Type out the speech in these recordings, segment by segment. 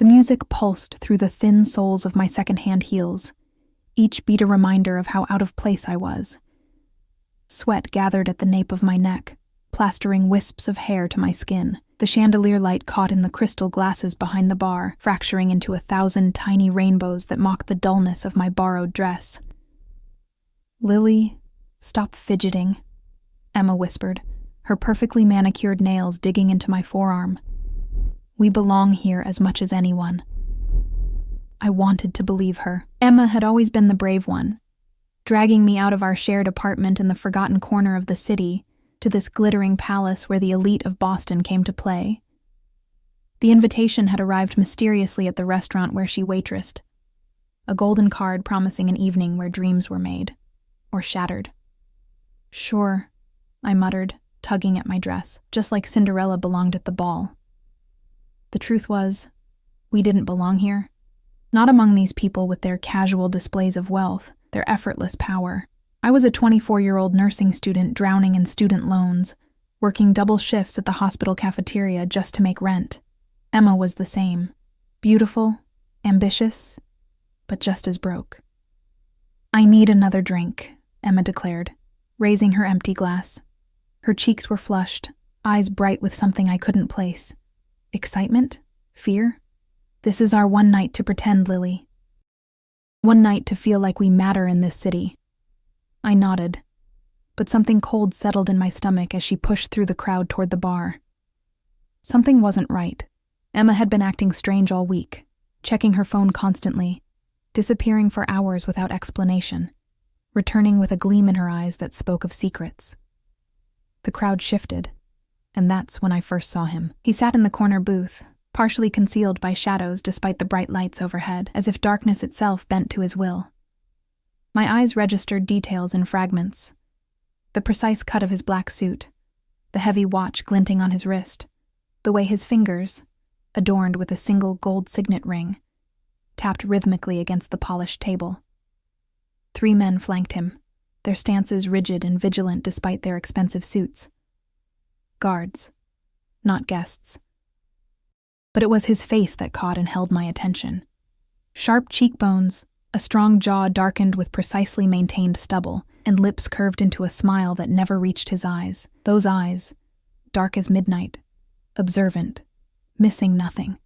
The music pulsed through the thin soles of my second-hand heels, each beat a reminder of how out of place I was. Sweat gathered at the nape of my neck, plastering wisps of hair to my skin. The chandelier light caught in the crystal glasses behind the bar, fracturing into 1,000 tiny rainbows that mocked the dullness of my borrowed dress. "Lily, stop fidgeting," Emma whispered, her perfectly manicured nails digging into my forearm. "We belong here as much as anyone." I wanted to believe her. Emma had always been the brave one, dragging me out of our shared apartment in the forgotten corner of the city to this glittering palace where the elite of Boston came to play. The invitation had arrived mysteriously at the restaurant where she waitressed, a golden card promising an evening where dreams were made, or shattered. "Sure," I muttered, tugging at my dress, just like Cinderella belonged at the ball. The truth was, we didn't belong here. Not among these people with their casual displays of wealth, their effortless power. I was a 24-year-old nursing student drowning in student loans, working double shifts at the hospital cafeteria just to make rent. Emma was the same. Beautiful, ambitious, but just as broke. "I need another drink," Emma declared, raising her empty glass. Her cheeks were flushed, eyes bright with something I couldn't place. Excitement? Fear? "This is our one night to pretend, Lily. One night to feel like we matter in this city." I nodded, but something cold settled in my stomach as she pushed through the crowd toward the bar. Something wasn't right. Emma had been acting strange all week, checking her phone constantly, disappearing for hours without explanation, returning with a gleam in her eyes that spoke of secrets. The crowd shifted, and that's when I first saw him. He sat in the corner booth, partially concealed by shadows despite the bright lights overhead, as if darkness itself bent to his will. My eyes registered details in fragments. The precise cut of his black suit, the heavy watch glinting on his wrist, the way his fingers, adorned with a single gold signet ring, tapped rhythmically against the polished table. 3 men flanked him, their stances rigid and vigilant despite their expensive suits. Guards, not guests. But it was his face that caught and held my attention. Sharp cheekbones, a strong jaw darkened with precisely maintained stubble, and lips curved into a smile that never reached his eyes. Those eyes, dark as midnight, observant, missing nothing.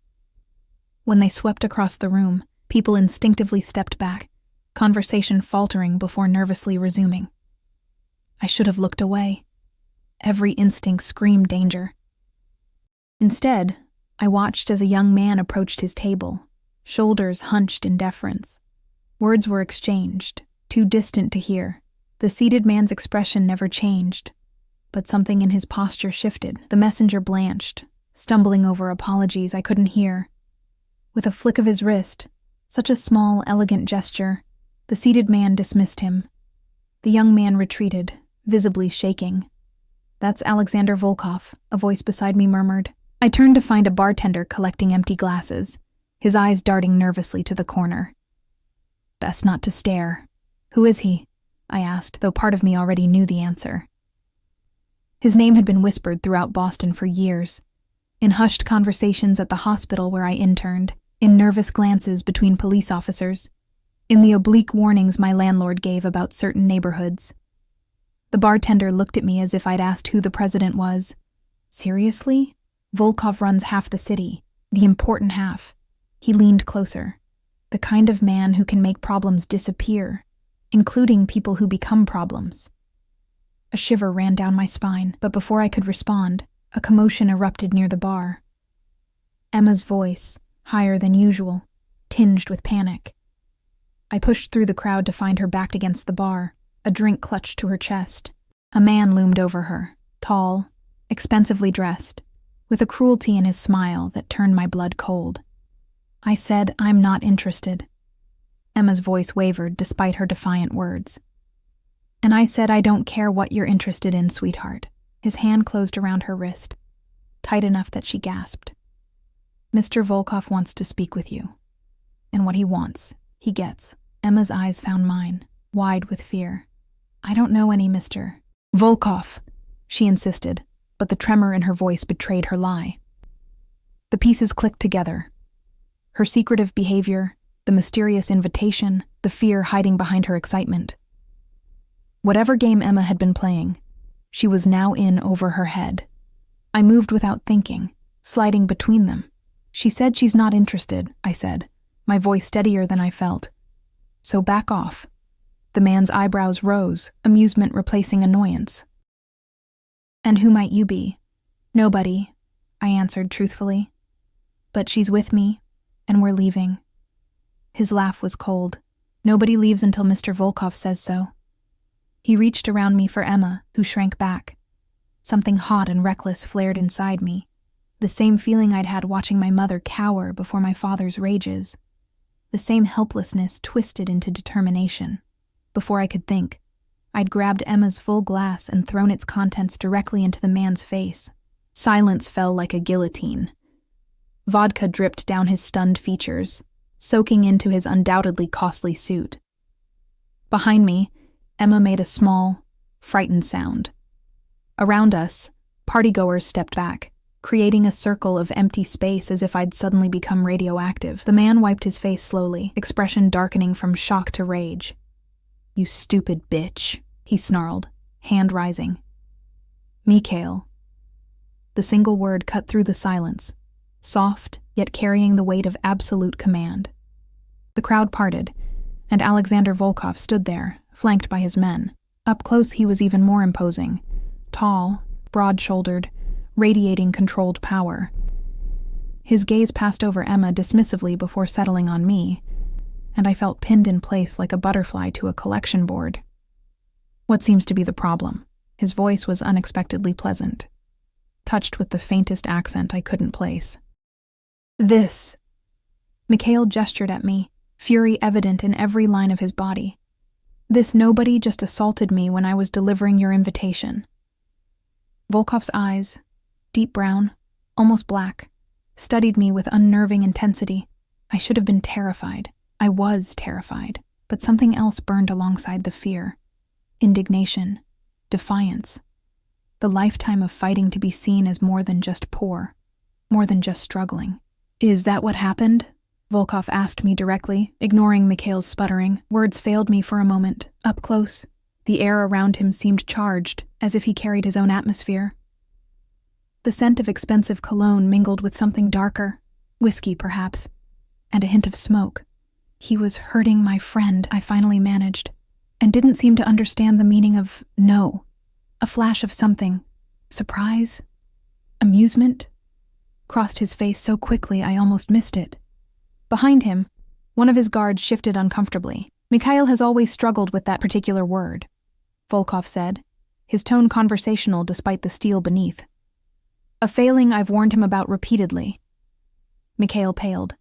When they swept across the room, people instinctively stepped back, conversation faltering before nervously resuming. I should have looked away. Every instinct screamed danger. Instead, I watched as a young man approached his table, shoulders hunched in deference. Words were exchanged, too distant to hear. The seated man's expression never changed, but something in his posture shifted. The messenger blanched, stumbling over apologies I couldn't hear. With a flick of his wrist, such a small, elegant gesture, the seated man dismissed him. The young man retreated, visibly shaking. "That's Alexander Volkov," a voice beside me murmured. I turned to find a bartender collecting empty glasses, his eyes darting nervously to the corner. Best not to stare. "Who is he?" I asked, though part of me already knew the answer. His name had been whispered throughout Boston for years, in hushed conversations at the hospital where I interned, in nervous glances between police officers, in the oblique warnings my landlord gave about certain neighborhoods. The bartender looked at me as if I'd asked who the president was. Seriously? Volkov runs half the city, the important half. He leaned closer. The kind of man who can make problems disappear, including people who become problems. A shiver ran down my spine, but before I could respond, a commotion erupted near the bar. Emma's voice, higher than usual, tinged with panic. I pushed through the crowd to find her backed against the bar, a drink clutched to her chest. A man loomed over her, tall, expensively dressed, with a cruelty in his smile that turned my blood cold. I said, "I'm not interested." Emma's voice wavered despite her defiant words. "And I said, I don't care what you're interested in, sweetheart." His hand closed around her wrist, tight enough that she gasped. "Mr. Volkov wants to speak with you. And what he wants, he gets." Emma's eyes found mine, wide with fear. "I don't know any Mr. Volkov," she insisted, but the tremor in her voice betrayed her lie. The pieces clicked together. Her secretive behavior, the mysterious invitation, the fear hiding behind her excitement. Whatever game Emma had been playing, she was now in over her head. I moved without thinking, sliding between them. "She said she's not interested," I said, my voice steadier than I felt. "So back off." The man's eyebrows rose, amusement replacing annoyance. "And who might you be?" "Nobody," I answered truthfully. "But she's with me, and we're leaving." His laugh was cold. "Nobody leaves until Mr. Volkov says so." He reached around me for Emma, who shrank back. Something hot and reckless flared inside me, the same feeling I'd had watching my mother cower before my father's rages. The same helplessness twisted into determination. Before I could think, I'd grabbed Emma's full glass and thrown its contents directly into the man's face. Silence fell like a guillotine. Vodka dripped down his stunned features, soaking into his undoubtedly costly suit. Behind me, Emma made a small, frightened sound. Around us, partygoers stepped back, creating a circle of empty space as if I'd suddenly become radioactive. The man wiped his face slowly, expression darkening from shock to rage. "You stupid bitch," he snarled, hand rising. "Mikhail." The single word cut through the silence, soft, yet carrying the weight of absolute command. The crowd parted, and Alexander Volkov stood there, flanked by his men. Up close he was even more imposing, tall, broad-shouldered, radiating controlled power. His gaze passed over Emma dismissively before settling on me, and I felt pinned in place like a butterfly to a collection board. "What seems to be the problem?" His voice was unexpectedly pleasant, touched with the faintest accent I couldn't place. "This." Mikhail gestured at me, fury evident in every line of his body. "This nobody just assaulted me when I was delivering your invitation." Volkov's eyes, deep brown, almost black, studied me with unnerving intensity. I should have been terrified. I was terrified, but something else burned alongside the fear. Indignation, defiance. The lifetime of fighting to be seen as more than just poor, more than just struggling. "Is that what happened?" Volkov asked me directly, ignoring Mikhail's sputtering. Words failed me for a moment. Up close, the air around him seemed charged, as if he carried his own atmosphere. The scent of expensive cologne mingled with something darker, whiskey perhaps, and a hint of smoke. "He was hurting my friend," I finally managed, and didn't seem to understand the meaning of no. A flash of something, surprise, amusement, crossed his face so quickly I almost missed it. Behind him, one of his guards shifted uncomfortably. "Mikhail has always struggled with that particular word," Volkov said, his tone conversational despite the steel beneath. "A failing I've warned him about repeatedly." Mikhail paled.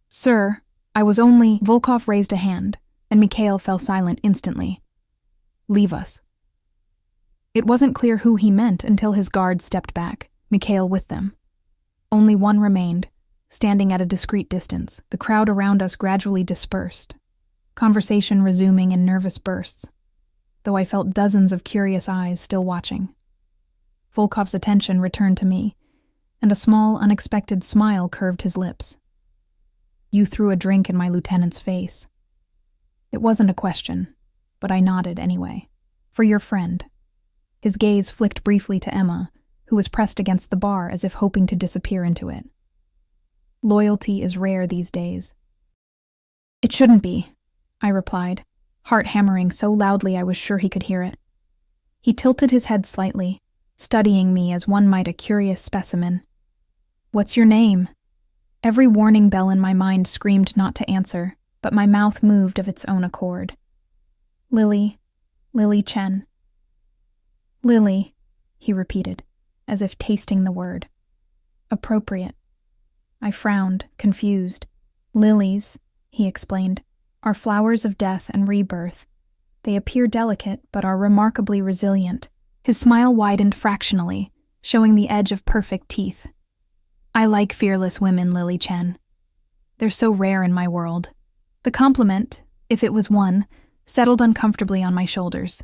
"Sir, I was only—" Volkov raised a hand, and Mikhail fell silent instantly. "Leave us." It wasn't clear who he meant until his guards stepped back, Mikhail with them. Only one remained, standing at a discreet distance. The crowd around us gradually dispersed, conversation resuming in nervous bursts, though I felt dozens of curious eyes still watching. Volkov's attention returned to me, and a small, unexpected smile curved his lips. "You threw a drink in my lieutenant's face." It wasn't a question, but I nodded anyway. "For your friend." His gaze flicked briefly to Emma, who was pressed against the bar as if hoping to disappear into it. Loyalty is rare these days. "It shouldn't be," I replied, heart hammering so loudly I was sure he could hear it. He tilted his head slightly, studying me as one might a curious specimen. "What's your name?" Every warning bell in my mind screamed not to answer, but my mouth moved of its own accord. Lily Chen." "Lily," he repeated, as if tasting the word. "Appropriate." I frowned, confused. "Lilies," he explained, "are flowers of death and rebirth. They appear delicate, but are remarkably resilient." His smile widened fractionally, showing the edge of perfect teeth. "I like fearless women, Lily Chen. They're so rare in my world." The compliment, if it was one, settled uncomfortably on my shoulders.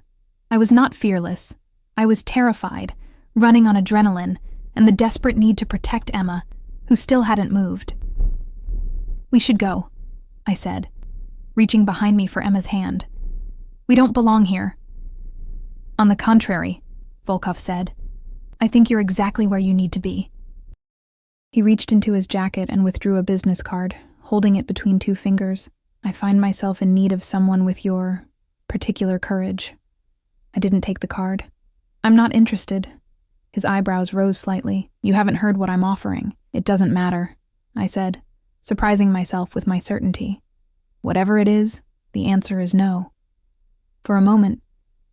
I was not fearless. I was terrified, running on adrenaline, and the desperate need to protect Emma, who still hadn't moved. We should go, I said, reaching behind me for Emma's hand. We don't belong here. On the contrary, Volkov said. I think you're exactly where you need to be. He reached into his jacket and withdrew a business card, holding it between two fingers. I find myself in need of someone with your particular courage. I didn't take the card. I'm not interested. His eyebrows rose slightly. You haven't heard what I'm offering. It doesn't matter, I said, surprising myself with my certainty. Whatever it is, the answer is no. For a moment,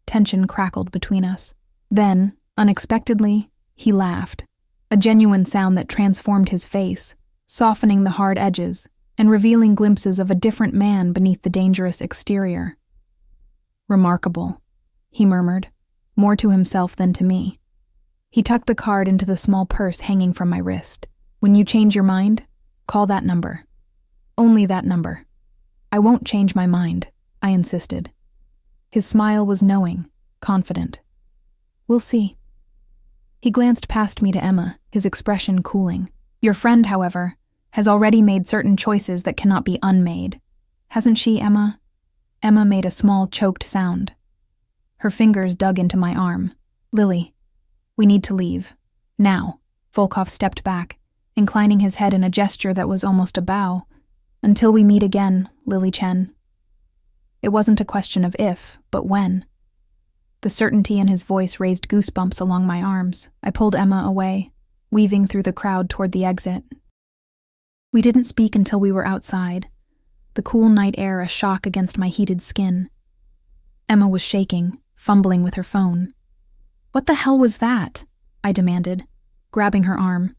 tension crackled between us. Then, unexpectedly, he laughed, a genuine sound that transformed his face, softening the hard edges and revealing glimpses of a different man beneath the dangerous exterior. Remarkable, he murmured, more to himself than to me. He tucked the card into the small purse hanging from my wrist. When you change your mind, call that number. Only that number. I won't change my mind, I insisted. His smile was knowing, confident. We'll see. He glanced past me to Emma, his expression cooling. Your friend, however, has already made certain choices that cannot be unmade. Hasn't she, Emma? Emma made a small, choked sound. Her fingers dug into my arm. Lily, we need to leave. Now. Volkov stepped back, inclining his head in a gesture that was almost a bow. Until we meet again, Lily Chen. It wasn't a question of if, but when. The certainty in his voice raised goosebumps along my arms. I pulled Emma away, weaving through the crowd toward the exit. We didn't speak until we were outside, the cool night air a shock against my heated skin. Emma was shaking, fumbling with her phone. What the hell was that? I demanded, grabbing her arm.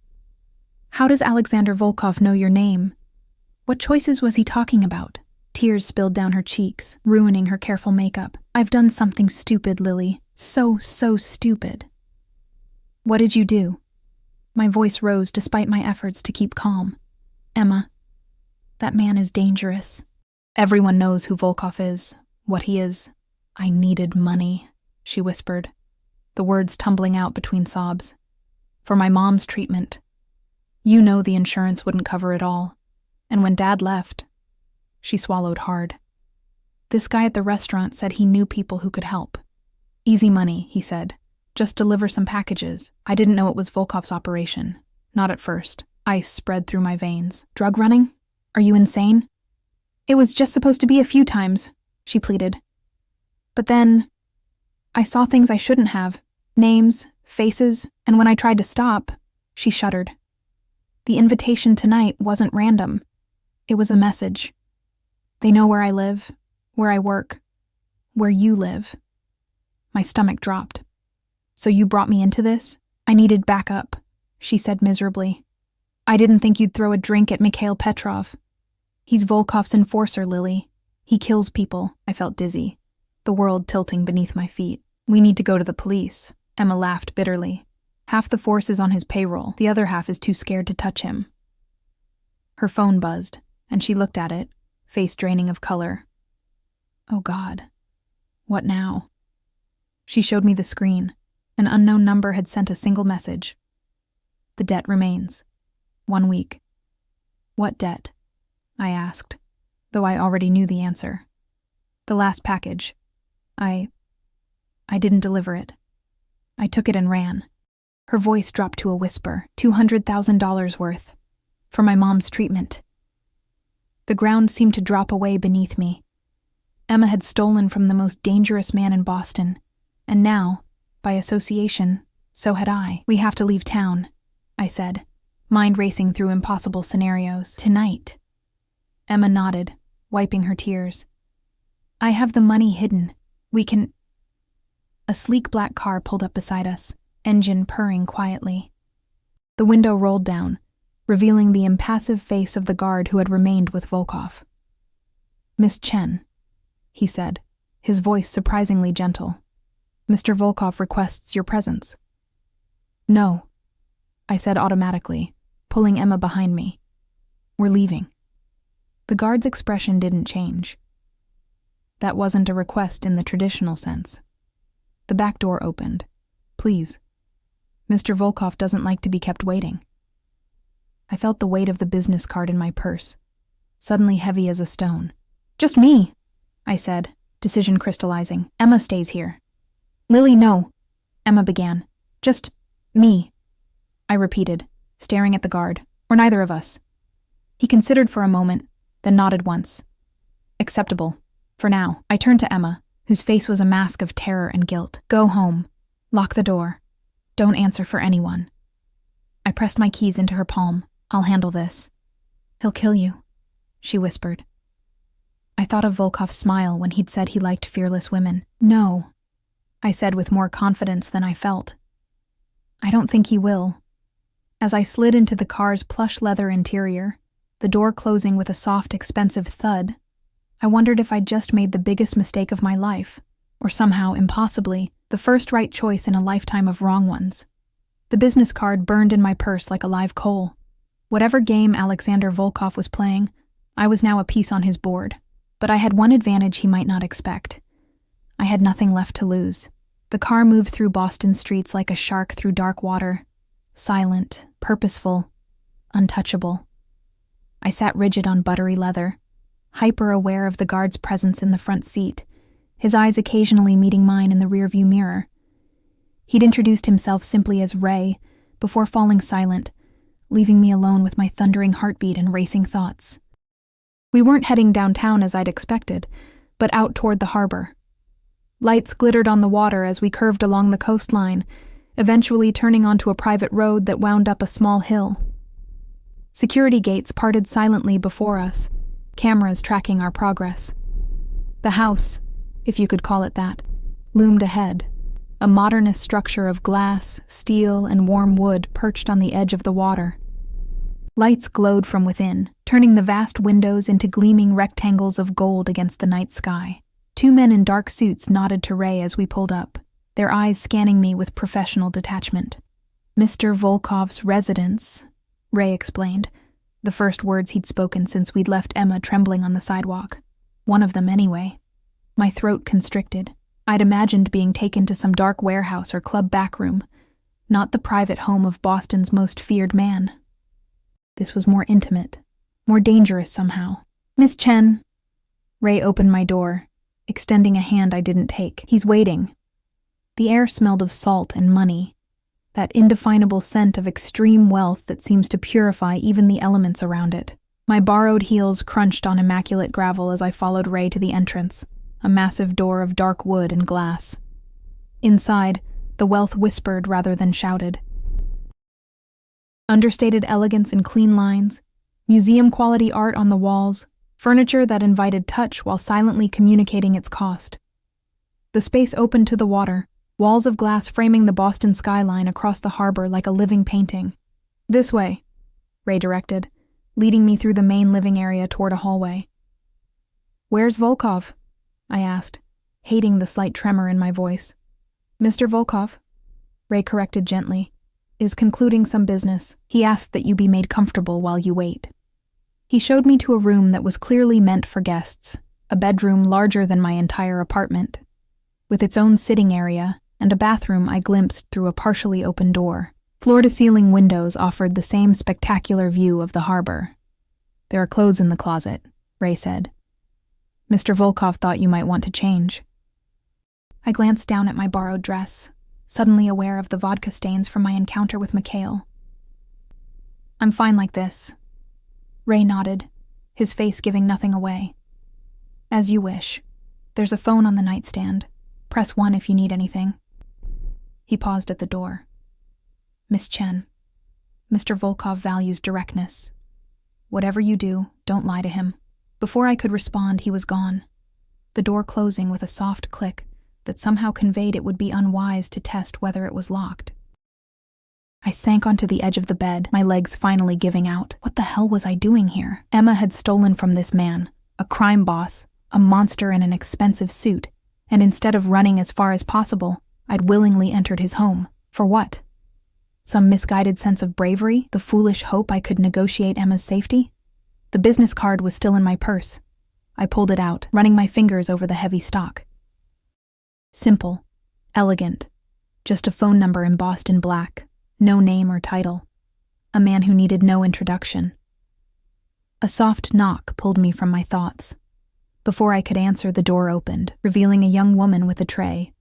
How does Alexander Volkov know your name? What choices was he talking about? Tears spilled down her cheeks, ruining her careful makeup. I've done something stupid, Lily. So stupid. What did you do? My voice rose despite my efforts to keep calm. Emma, that man is dangerous. Everyone knows who Volkov is, what he is. I needed money, she whispered, the words tumbling out between sobs. For my mom's treatment. You know the insurance wouldn't cover it all. And when Dad left, she swallowed hard. This guy at the restaurant said he knew people who could help. Easy money, he said. Just deliver some packages. I didn't know it was Volkov's operation. Not at first. Ice spread through my veins. Drug running? Are you insane? It was just supposed to be a few times, she pleaded. But then, I saw things I shouldn't have. Names, faces, and when I tried to stop, she shuddered. The invitation tonight wasn't random. It was a message. They know where I live, where I work, where you live. My stomach dropped. So you brought me into this? I needed backup, she said miserably. I didn't think you'd throw a drink at Mikhail Petrov. He's Volkov's enforcer, Lily. He kills people. I felt dizzy, the world tilting beneath my feet. We need to go to the police, Emma laughed bitterly. Half the force is on his payroll. The other half is too scared to touch him. Her phone buzzed, and she looked at it, face draining of color. Oh God. What now? She showed me the screen. An unknown number had sent a single message. The debt remains. 1 week. What debt? I asked, though I already knew the answer. The last package. I didn't deliver it. I took it and ran. Her voice dropped to a whisper. $200,000 worth. For my mom's treatment. The ground seemed to drop away beneath me. Emma had stolen from the most dangerous man in Boston, and now, by association, so had I. We have to leave town, I said, mind racing through impossible scenarios. Tonight. Emma nodded, wiping her tears. I have the money hidden. We can... A sleek black car pulled up beside us, engine purring quietly. The window rolled down, revealing the impassive face of the guard who had remained with Volkov. Miss Chen, he said, his voice surprisingly gentle. Mr. Volkov requests your presence. No, I said automatically, pulling Emma behind me. We're leaving. The guard's expression didn't change. That wasn't a request in the traditional sense. The back door opened. Please. Mr. Volkov doesn't like to be kept waiting. I felt the weight of the business card in my purse. suddenly heavy as a stone. "Just me," I said, decision crystallizing. "Emma stays here." "Lily, no," Emma began. "Just me," I repeated, staring at the guard. "Or neither of us." He considered for a moment, then nodded once. "Acceptable. For now." I turned to Emma, whose face was a mask of terror and guilt. "Go home. Lock the door. Don't answer for anyone." I pressed my keys into her palm. "I'll handle this." "He'll kill you," she whispered. I thought of Volkov's smile when he'd said he liked fearless women. "No," I said with more confidence than I felt. "I don't think he will." As I slid into the car's plush leather interior, the door closing with a soft, expensive thud, I wondered if I'd just made the biggest mistake of my life, or somehow, impossibly, the first right choice in a lifetime of wrong ones. The business card burned in my purse like a live coal. Whatever game Alexander Volkov was playing, I was now a piece on his board. But I had one advantage he might not expect. I had nothing left to lose. The car moved through Boston streets like a shark through dark water, silent, purposeful, untouchable. I sat rigid on buttery leather, hyper-aware of the guard's presence in the front seat, his eyes occasionally meeting mine in the rearview mirror. He'd introduced himself simply as Ray, before falling silent, leaving me alone with my thundering heartbeat and racing thoughts. We weren't heading downtown as I'd expected, but out toward the harbor. Lights glittered on the water as we curved along the coastline, eventually turning onto a private road that wound up a small hill. Security gates parted silently before us, cameras tracking our progress. The house, if you could call it that, loomed ahead, a modernist structure of glass, steel, and warm wood perched on the edge of the water. Lights glowed from within, turning the vast windows into gleaming rectangles of gold against the night sky. Two men in dark suits nodded to Ray as we pulled up, their eyes scanning me with professional detachment. "Mr. Volkov's residence," Ray explained, the first words he'd spoken since we'd left Emma trembling on the sidewalk. One of them, anyway. My throat constricted. I'd imagined being taken to some dark warehouse or club backroom, not the private home of Boston's most feared man. This was more intimate, more dangerous somehow. "Miss Chen." Ray opened my door, extending a hand I didn't take. "He's waiting." The air smelled of salt and money, that indefinable scent of extreme wealth that seems to purify even the elements around it. My borrowed heels crunched on immaculate gravel as I followed Ray to the entrance, a massive door of dark wood and glass. Inside, the wealth whispered rather than shouted. Understated elegance in clean lines, museum-quality art on the walls, furniture that invited touch while silently communicating its cost. The space opened to the water, walls of glass framing the Boston skyline across the harbor like a living painting. "This way," Ray directed, leading me through the main living area toward a hallway. "Where's Volkov?" I asked, hating the slight tremor in my voice. "Mr. Volkov," Ray corrected gently, "is concluding some business. He asked that you be made comfortable while you wait." He showed me to a room that was clearly meant for guests, a bedroom larger than my entire apartment, with its own sitting area and a bathroom I glimpsed through a partially open door. Floor-to-ceiling windows offered the same spectacular view of the harbor. "There are clothes in the closet," Ray said. "Mr. Volkov thought you might want to change." I glanced down at my borrowed dress, suddenly aware of the vodka stains from my encounter with Mikhail. "I'm fine like this." Ray nodded, his face giving nothing away. "As you wish. There's a phone on the nightstand. Press 1 if you need anything." He paused at the door. "Miss Chen, Mr. Volkov values directness. Whatever you do, don't lie to him." Before I could respond, he was gone, the door closing with a soft click that somehow conveyed it would be unwise to test whether it was locked. I sank onto the edge of the bed, my legs finally giving out. What the hell was I doing here? Emma had stolen from this man, a crime boss, a monster in an expensive suit, and instead of running as far as possible, I'd willingly entered his home. For what? Some misguided sense of bravery, the foolish hope I could negotiate Emma's safety? The business card was still in my purse. I pulled it out, running my fingers over the heavy stock. Simple, elegant, just a phone number embossed in black, no name or title. A man who needed no introduction. A soft knock pulled me from my thoughts. Before I could answer, the door opened, revealing a young woman with a tray.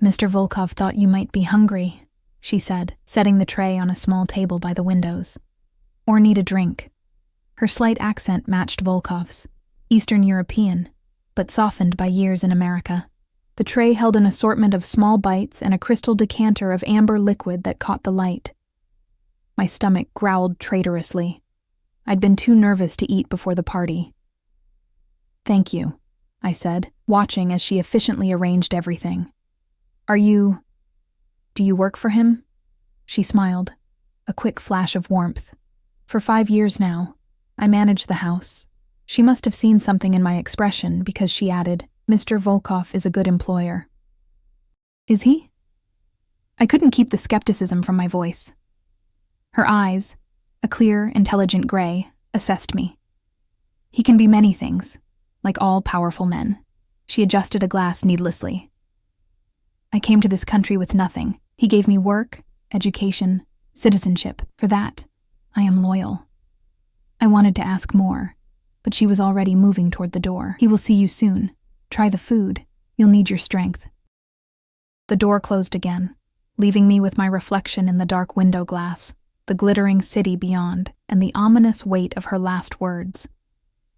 "Mr. Volkov thought you might be hungry," she said, setting the tray on a small table by the windows. "Or need a drink." Her slight accent matched Volkov's, Eastern European, but softened by years in America. The tray held an assortment of small bites and a crystal decanter of amber liquid that caught the light. My stomach growled traitorously. I'd been too nervous to eat before the party. "Thank you," I said, watching as she efficiently arranged everything. Do you work for him?" She smiled, a quick flash of warmth. "For 5 years now. I manage the house." She must have seen something in my expression because she added, "Mr. Volkov is a good employer." "Is he?" I couldn't keep the skepticism from my voice. Her eyes, a clear, intelligent gray, assessed me. "He can be many things, like all powerful men." She adjusted a glass needlessly. "I came to this country with nothing. He gave me work, education, citizenship. For that, I am loyal." I wanted to ask more, but she was already moving toward the door. "He will see you soon. Try the food. You'll need your strength." The door closed again, leaving me with my reflection in the dark window glass, the glittering city beyond, and the ominous weight of her last words.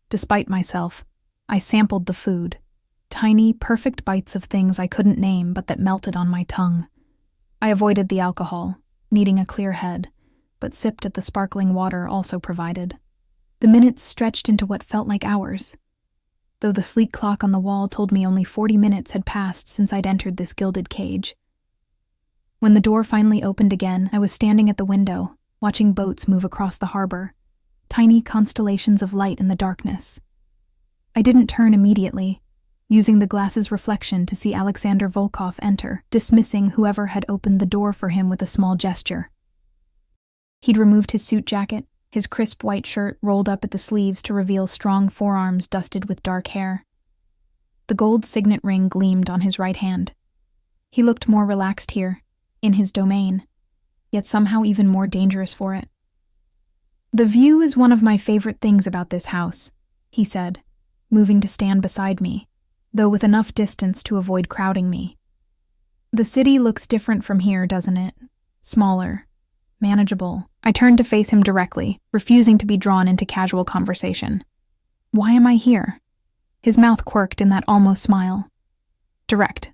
Despite myself, I sampled the food, tiny, perfect bites of things I couldn't name but that melted on my tongue. I avoided the alcohol, needing a clear head, but sipped at the sparkling water also provided. The minutes stretched into what felt like hours, though the sleek clock on the wall told me only 40 minutes had passed since I'd entered this gilded cage. When the door finally opened again, I was standing at the window, watching boats move across the harbor, tiny constellations of light in the darkness. I didn't turn immediately, using the glass's reflection to see Alexander Volkov enter, dismissing whoever had opened the door for him with a small gesture. He'd removed his suit jacket, his crisp white shirt rolled up at the sleeves to reveal strong forearms dusted with dark hair. The gold signet ring gleamed on his right hand. He looked more relaxed here, in his domain, yet somehow even more dangerous for it. "The view is one of my favorite things about this house," he said, moving to stand beside me, though with enough distance to avoid crowding me. "The city looks different from here, doesn't it? Smaller, manageable." I turned to face him directly, refusing to be drawn into casual conversation. "Why am I here?" His mouth quirked in that almost smile. "Direct.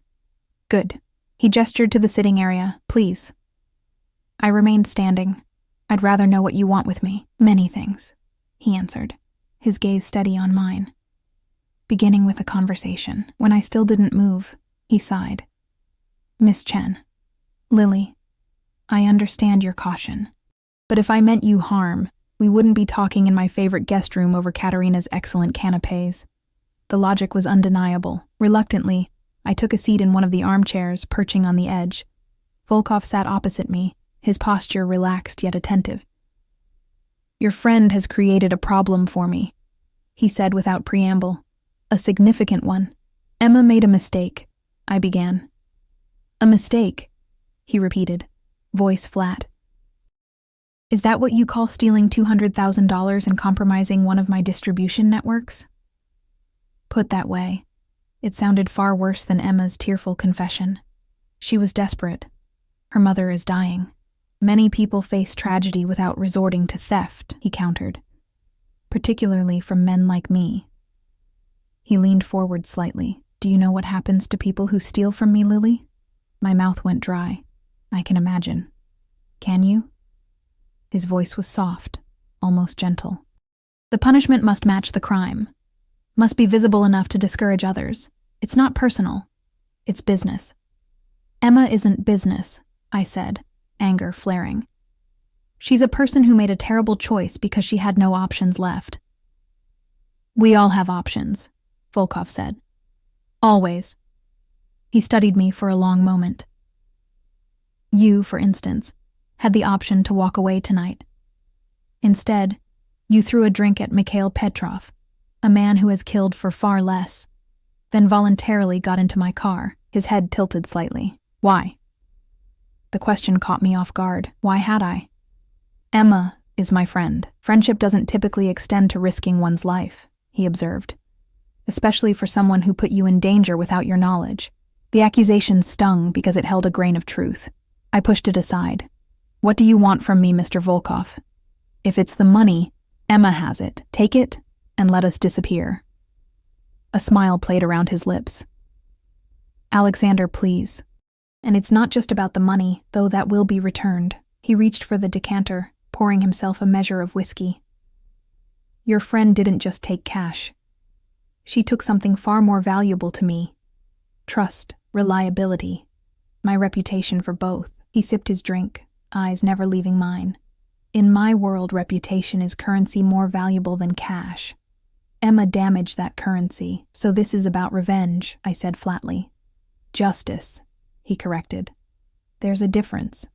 Good." He gestured to the sitting area. "Please." I remained standing. "I'd rather know what you want with me." "Many things," he answered, his gaze steady on mine. "Beginning with a conversation." When I still didn't move, he sighed. "Miss Chen. Lily, I understand your caution. But if I meant you harm, we wouldn't be talking in my favorite guest room over Katerina's excellent canapés." The logic was undeniable. Reluctantly, I took a seat in one of the armchairs, perching on the edge. Volkov sat opposite me, his posture relaxed yet attentive. "Your friend has created a problem for me," he said without preamble. "A significant one. Emma made a mistake," I began. "A mistake," he repeated, voice flat. "Is that what you call stealing $200,000 and compromising one of my distribution networks?" Put that way, it sounded far worse than Emma's tearful confession. She was desperate. Her mother is dying. "Many people face tragedy without resorting to theft," he countered, "particularly from men like me." He leaned forward slightly. "Do you know what happens to people who steal from me, Lily?" My mouth went dry. "I can imagine. Can you?" His voice was soft, almost gentle. "The punishment must match the crime. Must be visible enough to discourage others. It's not personal. It's business." "Emma isn't business," I said, anger flaring. "She's a person who made a terrible choice because she had no options left." "We all have options," Volkov said. "Always." He studied me for a long moment. "You, for instance, had the option to walk away tonight. Instead, you threw a drink at Mikhail Petrov, a man who has killed for far less, then voluntarily got into my car." His head tilted slightly. "Why?" The question caught me off guard. Why had I? "Emma is my friend. Friendship doesn't typically extend to risking one's life, he observed, especially for someone who put you in danger without your knowledge. The accusation stung because it held a grain of truth. I pushed it aside. What do you want from me, Mr. Volkov? If it's the money, Emma has it. Take it and let us disappear. A smile played around his lips. Alexander, please. And it's not just about the money, though that will be returned. He reached for the decanter, pouring himself a measure of whiskey. Your friend didn't just take cash. She took something far more valuable to me. Trust, reliability, my reputation for both. He sipped his drink, eyes never leaving mine. In my world, reputation is currency more valuable than cash. Emma damaged that currency, so this is about revenge, I said flatly. Justice, he corrected. There's a difference.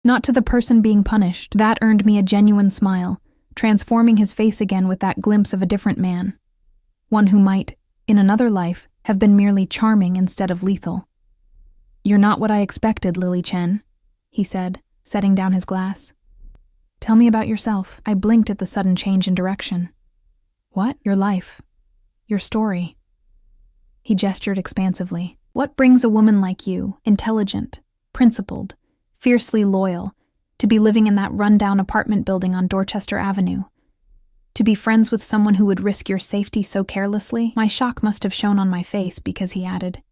Not to the person being punished. That earned me a genuine smile, transforming his face again with that glimpse of a different man. One who might, in another life, have been merely charming instead of lethal. You're not what I expected, Lily Chen, he said, setting down his glass. Tell me about yourself. I blinked at the sudden change in direction. What? Your life. Your story. He gestured expansively. What brings a woman like you, intelligent, principled, fiercely loyal, to be living in that run-down apartment building on Dorchester Avenue? To be friends with someone who would risk your safety so carelessly? My shock must have shown on my face because he added,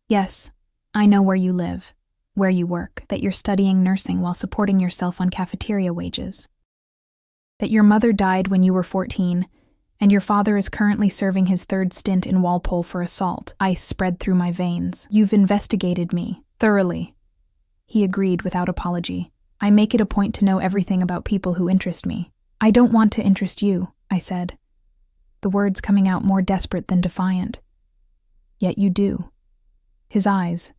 Yes, I know where you live, where you work, that you're studying nursing while supporting yourself on cafeteria wages. That your mother died when you were 14, and your father is currently serving his third stint in Walpole for assault. Ice spread through my veins. You've investigated me, thoroughly. He agreed without apology. I make it a point to know everything about people who interest me. I don't want to interest you, I said, the words coming out more desperate than defiant. Yet you do. His eyes,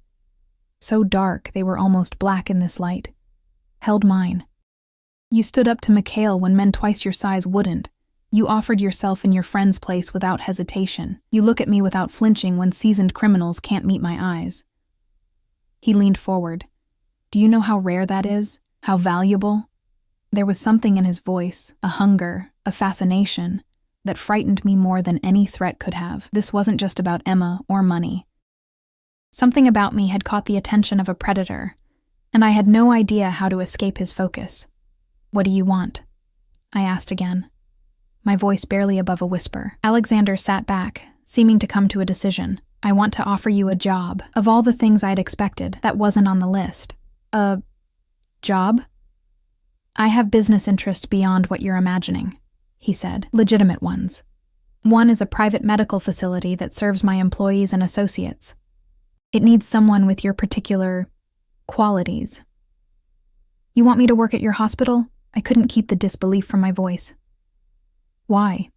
so dark they were almost black in this light, held mine. You stood up to Mikhail when men twice your size wouldn't. You offered yourself in your friend's place without hesitation. You look at me without flinching when seasoned criminals can't meet my eyes. He leaned forward. Do you know how rare that is? How valuable? There was something in his voice, a hunger, a fascination, that frightened me more than any threat could have. This wasn't just about Emma or money. Something about me had caught the attention of a predator, and I had no idea how to escape his focus. What do you want? I asked again, my voice barely above a whisper. Alexander sat back, seeming to come to a decision. I want to offer you a job. Of all the things I'd expected, that wasn't on the list. A job? I have business interests beyond what you're imagining, he said. Legitimate ones. One is a private medical facility that serves my employees and associates. It needs someone with your particular qualities. You want me to work at your hospital? I couldn't keep the disbelief from my voice. Why?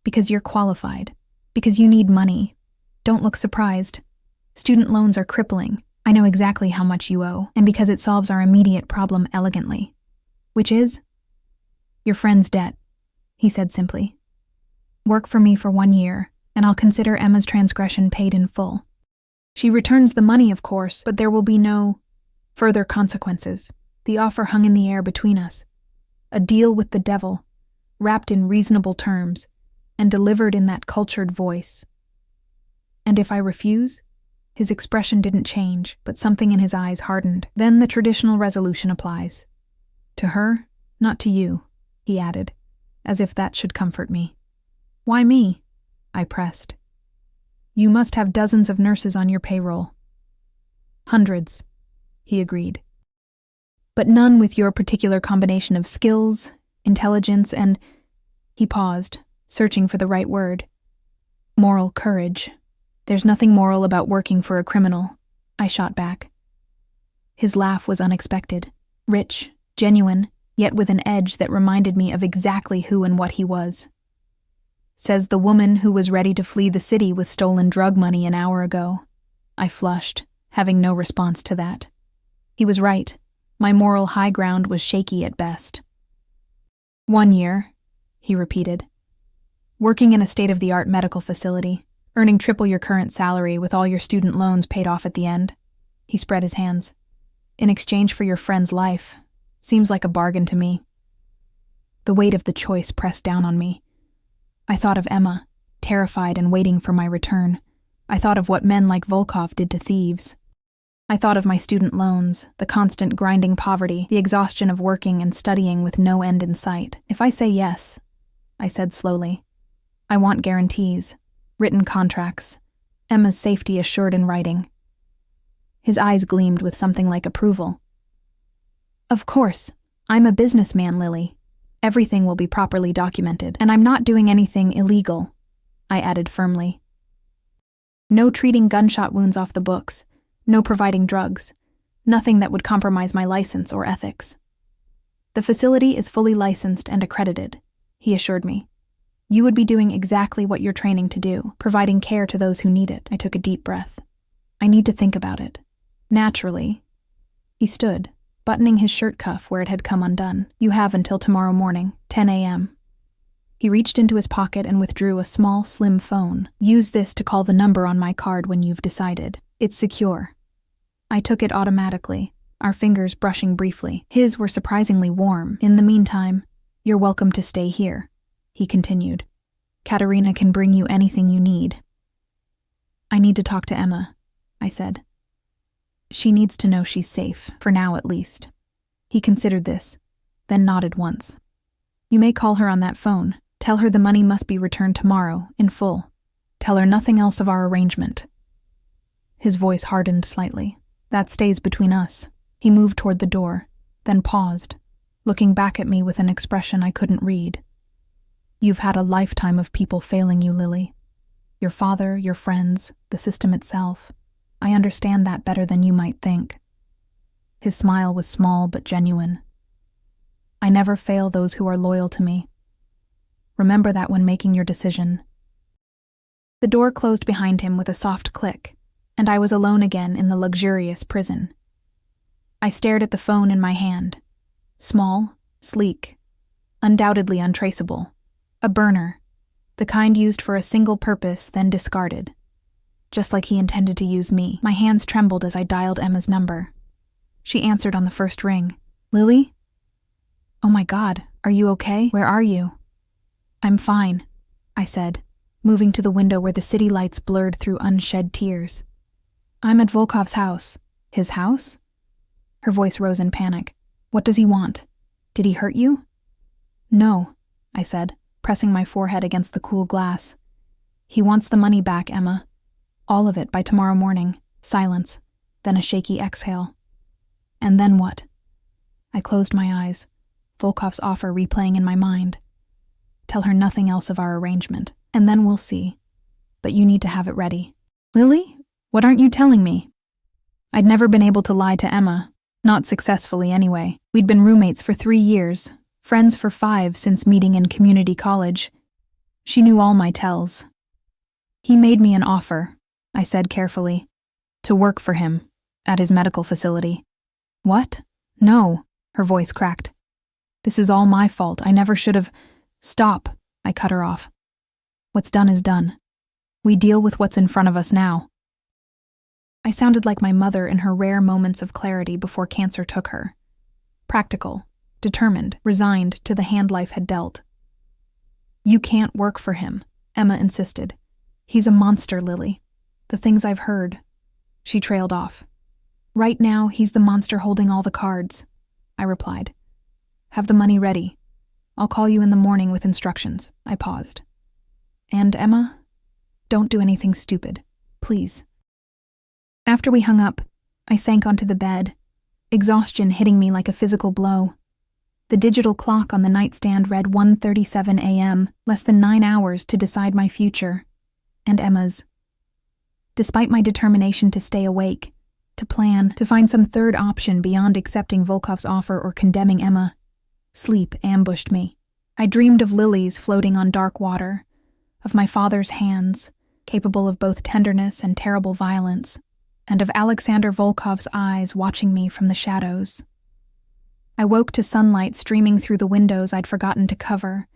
Because you're qualified. Because you need money. Don't look surprised. Student loans are crippling. I know exactly how much you owe, and because it solves our immediate problem elegantly. Which is? Your friend's debt, he said simply. Work for me for 1 year, and I'll consider Emma's transgression paid in full. She returns the money, of course, but there will be no further consequences. The offer hung in the air between us. A deal with the devil, wrapped in reasonable terms, and delivered in that cultured voice. And if I refuse? His expression didn't change, but something in his eyes hardened. Then the traditional resolution applies. To her, not to you, he added, as if that should comfort me. Why me? I pressed. You must have dozens of nurses on your payroll. Hundreds, he agreed. But none with your particular combination of skills, intelligence, and... He paused, searching for the right word. Moral courage. There's nothing moral about working for a criminal, I shot back. His laugh was unexpected, rich, genuine, yet with an edge that reminded me of exactly who and what he was. Says the woman who was ready to flee the city with stolen drug money an hour ago. I flushed, having no response to that. He was right. My moral high ground was shaky at best. 1 year, he repeated. Working in a state-of-the-art medical facility, earning triple your current salary with all your student loans paid off at the end. He spread his hands. In exchange for your friend's life. Seems like a bargain to me. The weight of the choice pressed down on me. I thought of Emma, terrified and waiting for my return. I thought of what men like Volkov did to thieves. I thought of my student loans, the constant grinding poverty, the exhaustion of working and studying with no end in sight. If I say yes, I said slowly, I want guarantees, written contracts, Emma's safety assured in writing. His eyes gleamed with something like approval. Of course, I'm a businessman, Lily. Everything will be properly documented, and I'm not doing anything illegal, I added firmly. No treating gunshot wounds off the books, no providing drugs, nothing that would compromise my license or ethics. The facility is fully licensed and accredited, he assured me. You would be doing exactly what you're training to do, providing care to those who need it. I took a deep breath. I need to think about it. Naturally. He stood, buttoning his shirt cuff where it had come undone. You have until tomorrow morning, 10 a.m. He reached into his pocket and withdrew a small, slim phone. Use this to call the number on my card when you've decided. It's secure. I took it automatically, our fingers brushing briefly. His were surprisingly warm. In the meantime, you're welcome to stay here, he continued. Katerina can bring you anything you need. I need to talk to Emma, I said. She needs to know she's safe, for now at least. He considered this, then nodded once. You may call her on that phone. Tell her the money must be returned tomorrow, in full. Tell her nothing else of our arrangement. His voice hardened slightly. That stays between us. He moved toward the door, then paused, looking back at me with an expression I couldn't read. You've had a lifetime of people failing you, Lily. Your father, your friends, the system itself. I understand that better than you might think. His smile was small but genuine. I never fail those who are loyal to me. Remember that when making your decision. The door closed behind him with a soft click, and I was alone again in the luxurious prison. I stared at the phone in my hand. Small, sleek, undoubtedly untraceable. A burner, the kind used for a single purpose, then discarded. Just like he intended to use me. My hands trembled as I dialed Emma's number. She answered on the first ring. Lily? Oh my God, are you okay? Where are you? I'm fine, I said, moving to the window where the city lights blurred through unshed tears. I'm at Volkov's house. His house? Her voice rose in panic. What does he want? Did he hurt you? No, I said, pressing my forehead against the cool glass. He wants the money back, Emma. All of it by tomorrow morning. Silence, then a shaky exhale. And then what? I closed my eyes, Volkov's offer replaying in my mind. Tell her nothing else of our arrangement, and then we'll see. But you need to have it ready. Lily? What aren't you telling me? I'd never been able to lie to Emma, not successfully anyway. We'd been roommates for 3 years, friends for 5 since meeting in community college. She knew all my tells. He made me an offer, I said carefully, to work for him, at his medical facility. What? No, her voice cracked. This is all my fault. I never should have. Stop, I cut her off. What's done is done. We deal with what's in front of us now. I sounded like my mother in her rare moments of clarity before cancer took her. Practical, determined, resigned to the hand life had dealt. You can't work for him, Emma insisted. He's a monster, Lily. The things I've heard. She trailed off. Right now, he's the monster holding all the cards, I replied. Have the money ready. I'll call you in the morning with instructions. I paused. And Emma, don't do anything stupid, please. After we hung up, I sank onto the bed, exhaustion hitting me like a physical blow. The digital clock on the nightstand read 1:37 a.m., less than 9 hours to decide my future, and Emma's. Despite my determination to stay awake, to plan, to find some third option beyond accepting Volkov's offer or condemning Emma, sleep ambushed me. I dreamed of lilies floating on dark water, of my father's hands, capable of both tenderness and terrible violence, and of Alexander Volkov's eyes watching me from the shadows. I woke to sunlight streaming through the windows I'd forgotten to cover,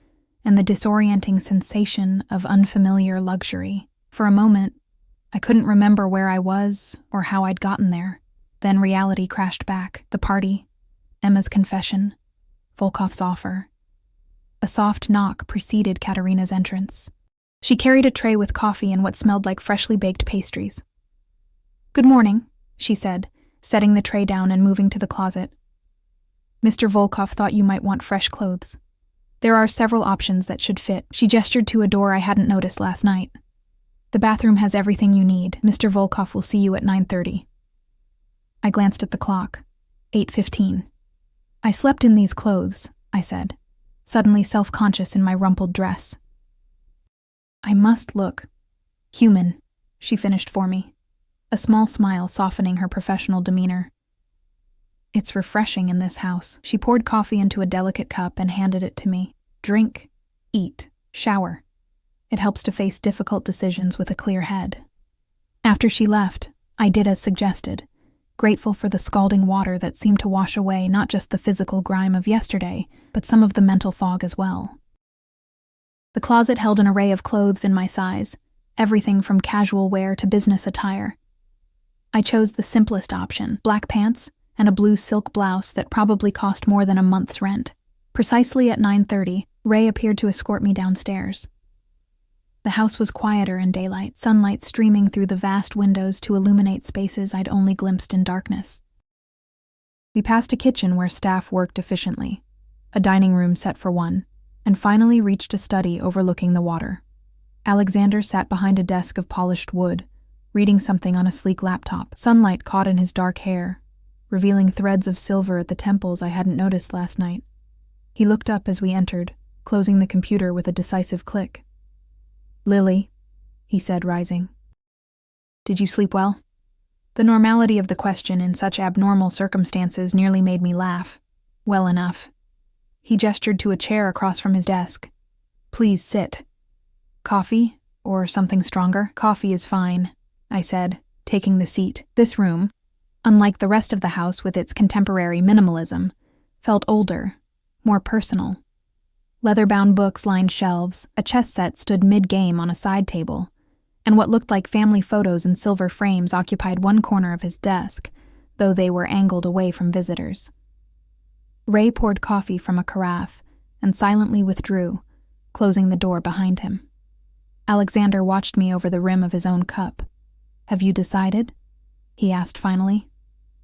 and the disorienting sensation of unfamiliar luxury. For a moment, I couldn't remember where I was or how I'd gotten there. Then reality crashed back. The party, Emma's confession, Volkov's offer. A soft knock preceded Katerina's entrance. She carried a tray with coffee and what smelled like freshly baked pastries. "Good morning," she said, setting the tray down and moving to the closet. "Mr. Volkov thought you might want fresh clothes. There are several options that should fit." She gestured to a door I hadn't noticed last night. "The bathroom has everything you need. Mr. Volkov will see you at 9:30. I glanced at the clock. 8:15. "I slept in these clothes," I said, suddenly self-conscious in my rumpled dress. "I must look human," she finished for me, a small smile softening her professional demeanor. "It's refreshing in this house." She poured coffee into a delicate cup and handed it to me. "Drink, eat, shower. It helps to face difficult decisions with a clear head." After she left, I did as suggested, grateful for the scalding water that seemed to wash away not just the physical grime of yesterday, but some of the mental fog as well. The closet held an array of clothes in my size, everything from casual wear to business attire. I chose the simplest option, black pants and a blue silk blouse that probably cost more than a month's rent. Precisely at 9:30, Ray appeared to escort me downstairs. The house was quieter in daylight, sunlight streaming through the vast windows to illuminate spaces I'd only glimpsed in darkness. We passed a kitchen where staff worked efficiently, a dining room set for one, and finally reached a study overlooking the water. Alexander sat behind a desk of polished wood, reading something on a sleek laptop. Sunlight caught in his dark hair, revealing threads of silver at the temples I hadn't noticed last night. He looked up as we entered, closing the computer with a decisive click. "Lily," he said, rising. "Did you sleep well?" The normality of the question in such abnormal circumstances nearly made me laugh. "Well enough." He gestured to a chair across from his desk. "Please sit. Coffee, or something stronger?" "Coffee is fine," I said, taking the seat. This room, unlike the rest of the house with its contemporary minimalism, felt older, more personal. Leather-bound books lined shelves, a chess set stood mid-game on a side table, and what looked like family photos in silver frames occupied one corner of his desk, though they were angled away from visitors. Ray poured coffee from a carafe and silently withdrew, closing the door behind him. Alexander watched me over the rim of his own cup. "Have you decided?" he asked finally.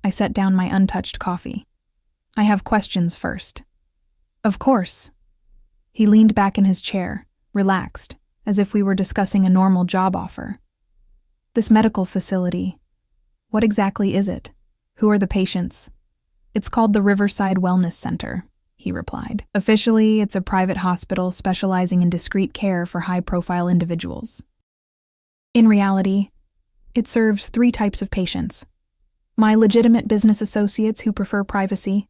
I set down my untouched coffee. "I have questions first." "Of course." He leaned back in his chair, relaxed, as if we were discussing a normal job offer. "This medical facility, what exactly is it? Who are the patients?" "It's called the Riverside Wellness Center," he replied. "Officially, it's a private hospital specializing in discreet care for high-profile individuals. In reality, it serves 3 types of patients: my legitimate business associates who prefer privacy,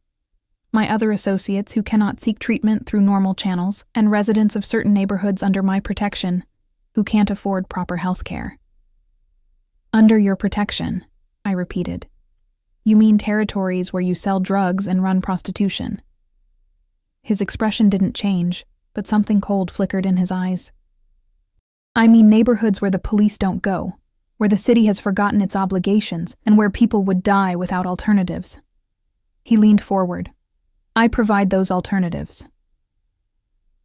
my other associates who cannot seek treatment through normal channels, and residents of certain neighborhoods under my protection who can't afford proper health care." "Under your protection," I repeated. "You mean territories where you sell drugs and run prostitution?" His expression didn't change, but something cold flickered in his eyes. "I mean neighborhoods where the police don't go, where the city has forgotten its obligations, and where people would die without alternatives." He leaned forward. "I provide those alternatives."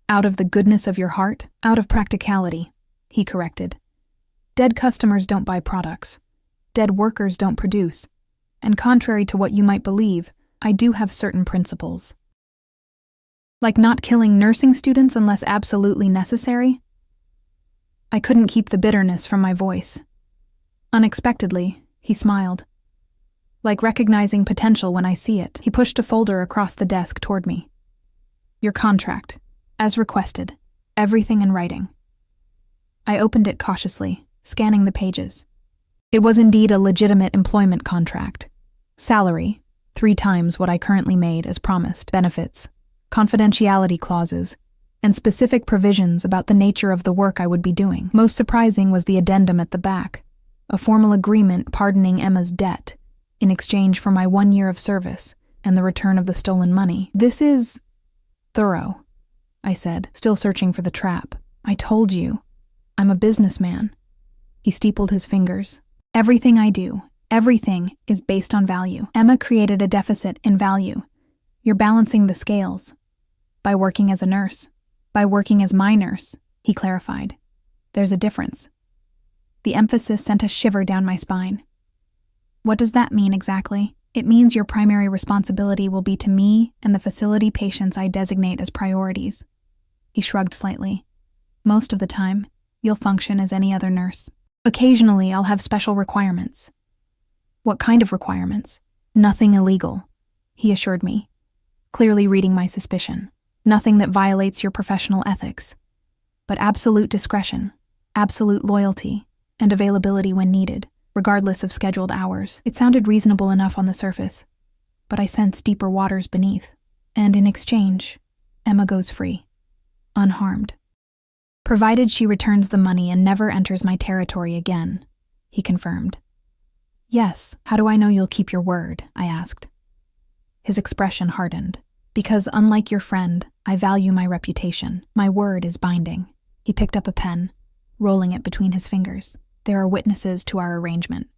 "Out of the goodness of your heart?" "Out of practicality," he corrected. "Dead customers don't buy products. Dead workers don't produce. And contrary to what you might believe, I do have certain principles." "Like not killing nursing students unless absolutely necessary?" I couldn't keep the bitterness from my voice. Unexpectedly, he smiled. "Like recognizing potential when I see it." He pushed a folder across the desk toward me. "Your contract, as requested, everything in writing." I opened it cautiously, scanning the pages. It was indeed a legitimate employment contract. Salary, 3 times what I currently made as promised, benefits, confidentiality clauses, and specific provisions about the nature of the work I would be doing. Most surprising was the addendum at the back, a formal agreement pardoning Emma's debt in exchange for my 1 year of service and the return of the stolen money. "This is thorough," I said, still searching for the trap. "I told you, I'm a businessman." He steepled his fingers. "Everything I do, everything is based on value. Emma created a deficit in value. You're balancing the scales by working as a nurse." By working as my nurse, he clarified. There's a difference. The emphasis sent a shiver down my spine. What does that mean exactly? It means your primary responsibility will be to me and the facility patients I designate as priorities. He shrugged slightly. Most of the time, you'll function as any other nurse. Occasionally, I'll have special requirements. What kind of requirements? Nothing illegal, he assured me, clearly reading my suspicion. Nothing that violates your professional ethics. But absolute discretion, absolute loyalty, and availability when needed, regardless of scheduled hours. It sounded reasonable enough on the surface, but I sensed deeper waters beneath. And in exchange, Emma goes free, unharmed. Provided she returns the money and never enters my territory again, he confirmed. Yes, how do I know you'll keep your word? I asked. His expression hardened. Because unlike your friend, I value my reputation. My word is binding. He picked up a pen, rolling it between his fingers. There are witnesses to our arrangement.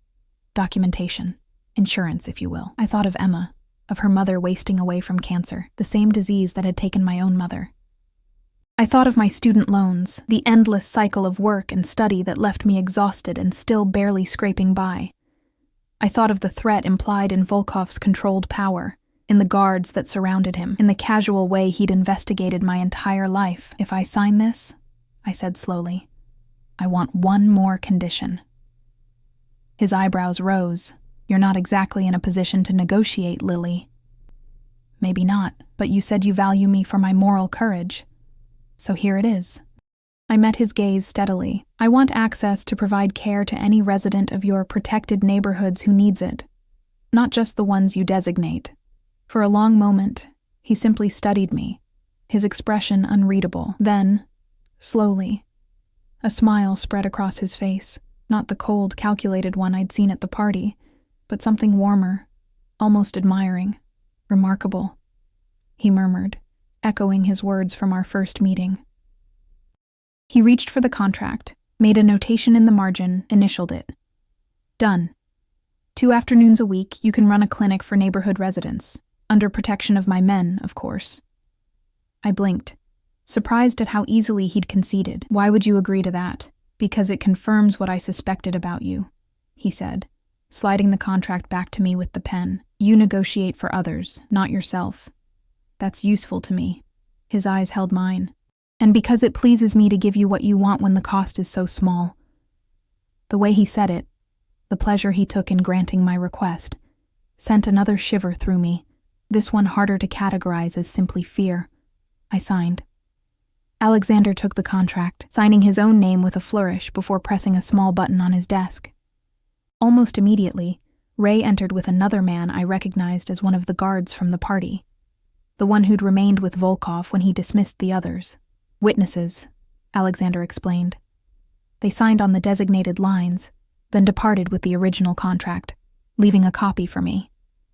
Documentation. Insurance, if you will. I thought of Emma, of her mother wasting away from cancer, the same disease that had taken my own mother. I thought of my student loans, the endless cycle of work and study that left me exhausted and still barely scraping by. I thought of the threat implied in Volkov's controlled power, in the guards that surrounded him, in the casual way he'd investigated my entire life. If I sign this, I said slowly, I want one more condition. His eyebrows rose. You're not exactly in a position to negotiate, Lily. Maybe not, but you said you value me for my moral courage. So here it is. I met his gaze steadily. I want access to provide care to any resident of your protected neighborhoods who needs it, not just the ones you designate. For a long moment, he simply studied me, his expression unreadable. Then, slowly, a smile spread across his face, not the cold, calculated one I'd seen at the party, but something warmer, almost admiring, remarkable, he murmured, echoing his words from our first meeting. He reached for the contract, made a notation in the margin, initialed it. Done. 2 afternoons a week, you can run a clinic for neighborhood residents. Under protection of my men, of course. I blinked, surprised at how easily he'd conceded. Why would you agree to that? Because it confirms what I suspected about you, he said, sliding the contract back to me with the pen. You negotiate for others, not yourself. That's useful to me. His eyes held mine. And because it pleases me to give you what you want when the cost is so small. The way he said it, the pleasure he took in granting my request, sent another shiver through me. This one harder to categorize as simply fear. I signed. Alexander took the contract, signing his own name with a flourish before pressing a small button on his desk. Almost immediately, Ray entered with another man I recognized as one of the guards from the party, the one who'd remained with Volkov when he dismissed the others. Witnesses, Alexander explained. They signed on the designated lines, then departed with the original contract, leaving a copy for me.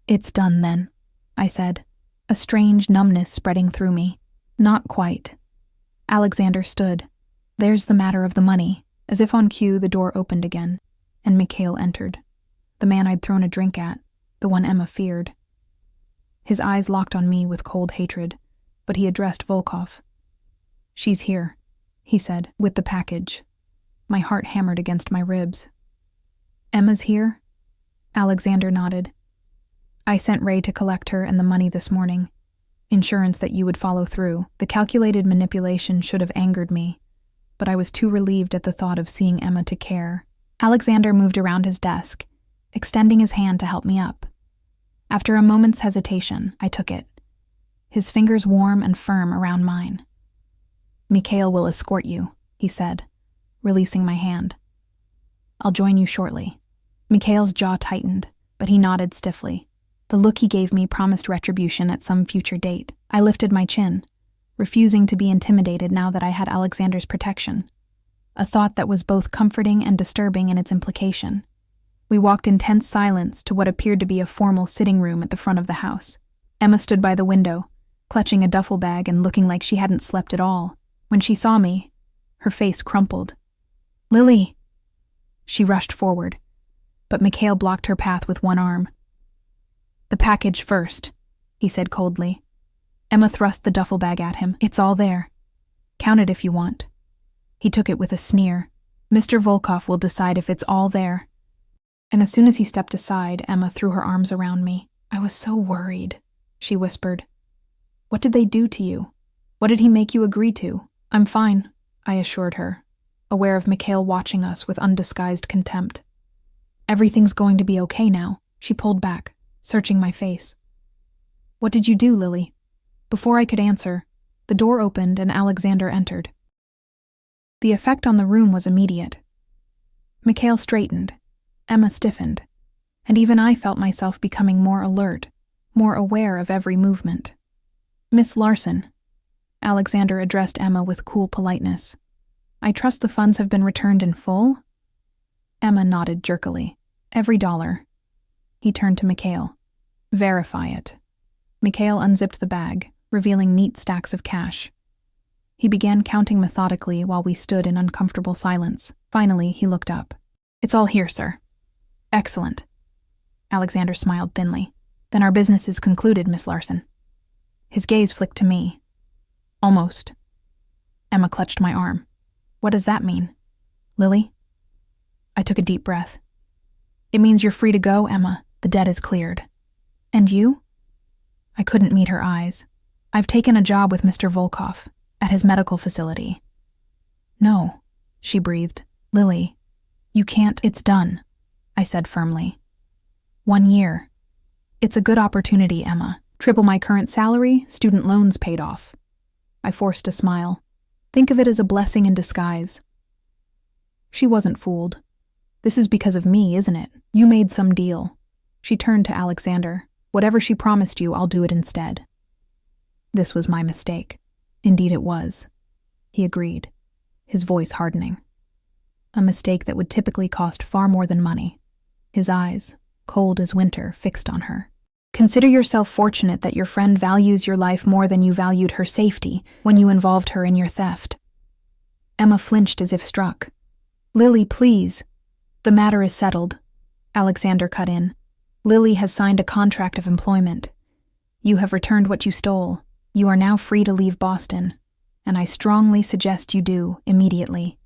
It's done then, I said, a strange numbness spreading through me. Not quite. Alexander stood. There's the matter of the money. As if on cue, the door opened again, and Mikhail entered. The man I'd thrown a drink at, the one Emma feared. His eyes locked on me with cold hatred, but he addressed Volkov. She's here, he said, with the package. My heart hammered against my ribs. Emma's here? Alexander nodded. I sent Ray to collect her and the money this morning. Insurance that you would follow through. The calculated manipulation should have angered me, but I was too relieved at the thought of seeing Emma to care. Alexander moved around his desk, extending his hand to help me up. After a moment's hesitation, I took it, his fingers warm and firm around mine. Mikhail will escort you, he said, releasing my hand. I'll join you shortly. Mikhail's jaw tightened, but he nodded stiffly. The look he gave me promised retribution at some future date. I lifted my chin, refusing to be intimidated now that I had Alexander's protection, a thought that was both comforting and disturbing in its implication. We walked in tense silence to what appeared to be a formal sitting room at the front of the house. Emma stood by the window, clutching a duffel bag and looking like she hadn't slept at all. When she saw me, her face crumpled. Lily! She rushed forward, but Mikhail blocked her path with one arm. The package first, he said coldly. Emma thrust the duffel bag at him. It's all there. Count it if you want. He took it with a sneer. Mr. Volkov will decide if it's all there. And as soon as he stepped aside, Emma threw her arms around me. I was so worried, she whispered. What did they do to you? What did he make you agree to? I'm fine, I assured her, aware of Mikhail watching us with undisguised contempt. Everything's going to be okay now, she pulled back, searching my face. What did you do, Lily? Before I could answer, the door opened and Alexander entered. The effect on the room was immediate. Mikhail straightened, Emma stiffened, and even I felt myself becoming more alert, more aware of every movement. Miss Larson, Alexander addressed Emma with cool politeness. I trust the funds have been returned in full? Emma nodded jerkily. Every dollar. He turned to Mikhail. Verify it. Mikhail unzipped the bag, revealing neat stacks of cash. He began counting methodically while we stood in uncomfortable silence. Finally, he looked up. It's all here, sir. Excellent. Alexander smiled thinly. Then our business is concluded, Miss Larson. His gaze flicked to me. Almost. Emma clutched my arm. What does that mean? Lily? I took a deep breath. It means you're free to go, Emma. The debt is cleared. And you? I couldn't meet her eyes. I've taken a job with Mr. Volkov at his medical facility. No, she breathed. Lily, you can't. It's done, I said firmly. 1 year. It's a good opportunity, Emma. Triple my current salary, student loans paid off. I forced a smile. Think of it as a blessing in disguise. She wasn't fooled. This is because of me, isn't it? You made some deal. She turned to Alexander. Whatever she promised you, I'll do it instead. This was my mistake. Indeed it was. He agreed, his voice hardening. A mistake that would typically cost far more than money. His eyes, cold as winter, fixed on her. Consider yourself fortunate that your friend values your life more than you valued her safety when you involved her in your theft. Emma flinched as if struck. Lily, please. The matter is settled. Alexander cut in. Lily has signed a contract of employment. You have returned what you stole. You are now free to leave Boston, and I strongly suggest you do immediately.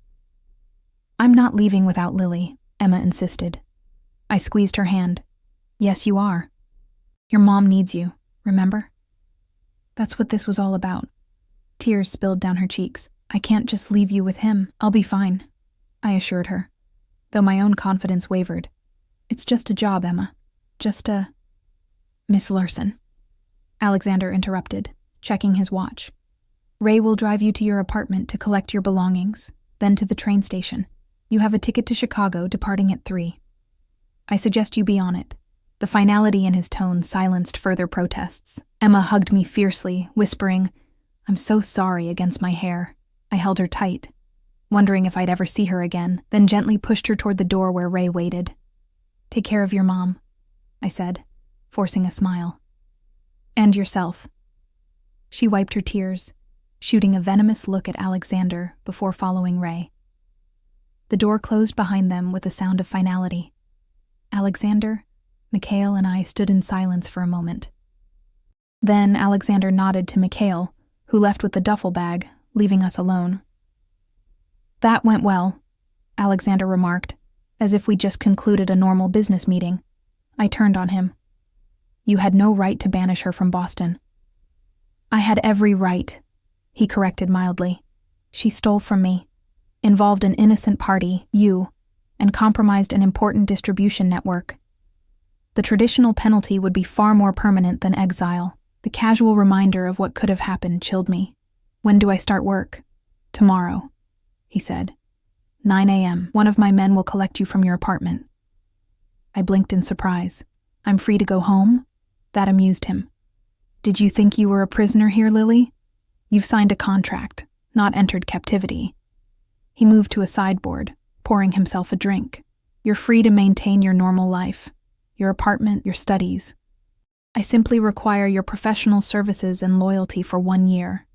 I'm not leaving without Lily, Emma insisted. I squeezed her hand. Yes, you are. Your mom needs you, remember? That's what this was all about. Tears spilled down her cheeks. I can't just leave you with him. I'll be fine, I assured her, though my own confidence wavered. It's just a job, Emma. Just a... Miss Larson, Alexander interrupted, checking his watch. Ray will drive you to your apartment to collect your belongings, then to the train station. You have a ticket to Chicago departing at 3. I suggest you be on it. The finality in his tone silenced further protests. Emma hugged me fiercely, whispering, I'm so sorry, against my hair. I held her tight, wondering if I'd ever see her again, then gently pushed her toward the door where Ray waited. Take care of your mom, I said, forcing a smile. And yourself. She wiped her tears, shooting a venomous look at Alexander before following Ray. The door closed behind them with a sound of finality. Alexander, Mikhail, and I stood in silence for a moment. Then Alexander nodded to Mikhail, who left with the duffel bag, leaving us alone. That went well, Alexander remarked, as if we'd just concluded a normal business meeting. I turned on him. You had no right to banish her from Boston. I had every right, he corrected mildly. She stole from me, involved an innocent party, you, and compromised an important distribution network. The traditional penalty would be far more permanent than exile. The casual reminder of what could have happened chilled me. When do I start work? Tomorrow, he said. 9 a.m. One of my men will collect you from your apartment. I blinked in surprise. I'm free to go home? That amused him. Did you think you were a prisoner here, Lily? You've signed a contract, not entered captivity. He moved to a sideboard, pouring himself a drink. You're free to maintain your normal life, your apartment, your studies. I simply require your professional services and loyalty for 1 year.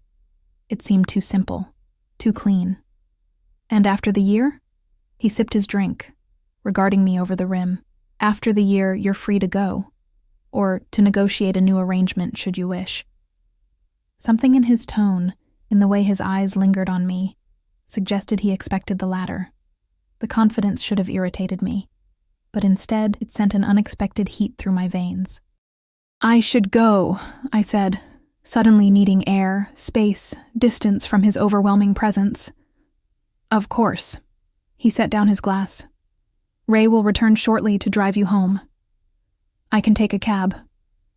It seemed too simple, too clean. And after the year? He sipped his drink, regarding me over the rim. After the year, you're free to go, or to negotiate a new arrangement should you wish. Something in his tone, in the way his eyes lingered on me, suggested he expected the latter. The confidence should have irritated me, but instead it sent an unexpected heat through my veins. "I should go," I said, suddenly needing air, space, distance from his overwhelming presence. "Of course." He set down his glass. "Ray will return shortly to drive you home." "I can take a cab."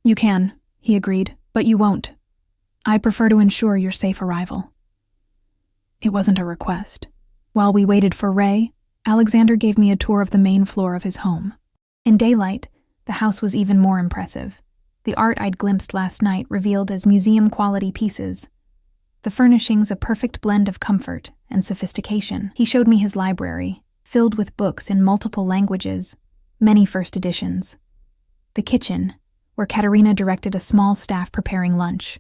"You can," he agreed, "but you won't. I prefer to ensure your safe arrival." It wasn't a request. While we waited for Ray, Alexander gave me a tour of the main floor of his home. In daylight, the house was even more impressive. The art I'd glimpsed last night revealed as museum-quality pieces. The furnishings a perfect blend of comfort and sophistication. He showed me his library, filled with books in multiple languages, many first editions. The kitchen, where Katerina directed a small staff preparing lunch.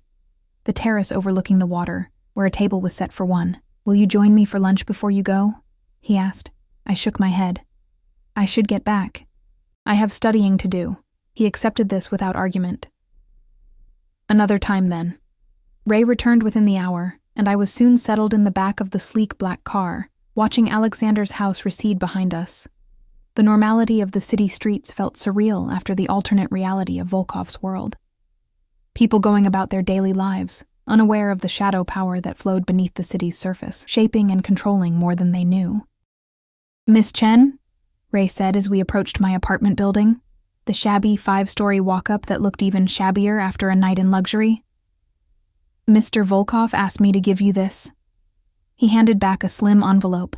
The terrace overlooking the water, where a table was set for one. "Will you join me for lunch before you go?" he asked. I shook my head. "I should get back. I have studying to do." He accepted this without argument. "Another time, then." Ray returned within the hour, and I was soon settled in the back of the sleek black car, watching Alexander's house recede behind us. The normality of the city streets felt surreal after the alternate reality of Volkov's world. People going about their daily lives, unaware of the shadow power that flowed beneath the city's surface, shaping and controlling more than they knew. "Miss Chen?" Ray said as we approached my apartment building, the shabby 5-story walk-up that looked even shabbier after a night in luxury. "Mr. Volkov asked me to give you this." He handed back a slim envelope.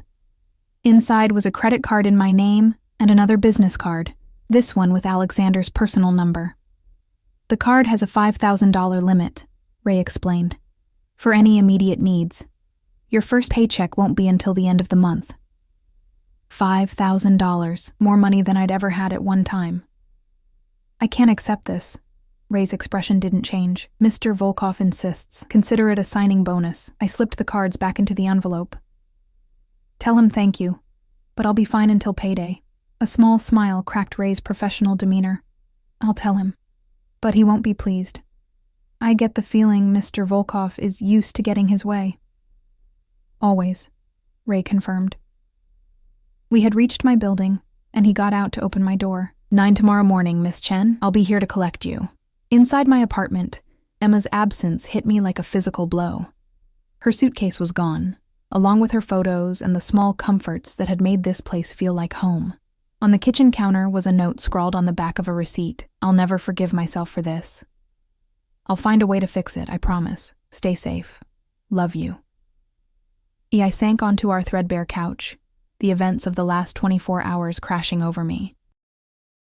Inside was a credit card in my name and another business card, this one with Alexander's personal number. "The card has a $5,000 limit," Ray explained, "for any immediate needs. Your first paycheck won't be until the end of the month." $5,000, more money than I'd ever had at one time. "I can't accept this." Ray's expression didn't change. "Mr. Volkov insists. Consider it a signing bonus." I slipped the cards back into the envelope. "Tell him thank you, but I'll be fine until payday." A small smile cracked Ray's professional demeanor. "I'll tell him, but he won't be pleased. I get the feeling Mr. Volkov is used to getting his way." "Always," Ray confirmed. We had reached my building, and he got out to open my door. "9 tomorrow morning, Miss Chen. I'll be here to collect you." Inside my apartment, Emma's absence hit me like a physical blow. Her suitcase was gone, along with her photos and the small comforts that had made this place feel like home. On the kitchen counter was a note scrawled on the back of a receipt. "I'll never forgive myself for this. I'll find a way to fix it, I promise. Stay safe. Love you." I sank onto our threadbare couch, the events of the last 24 hours crashing over me.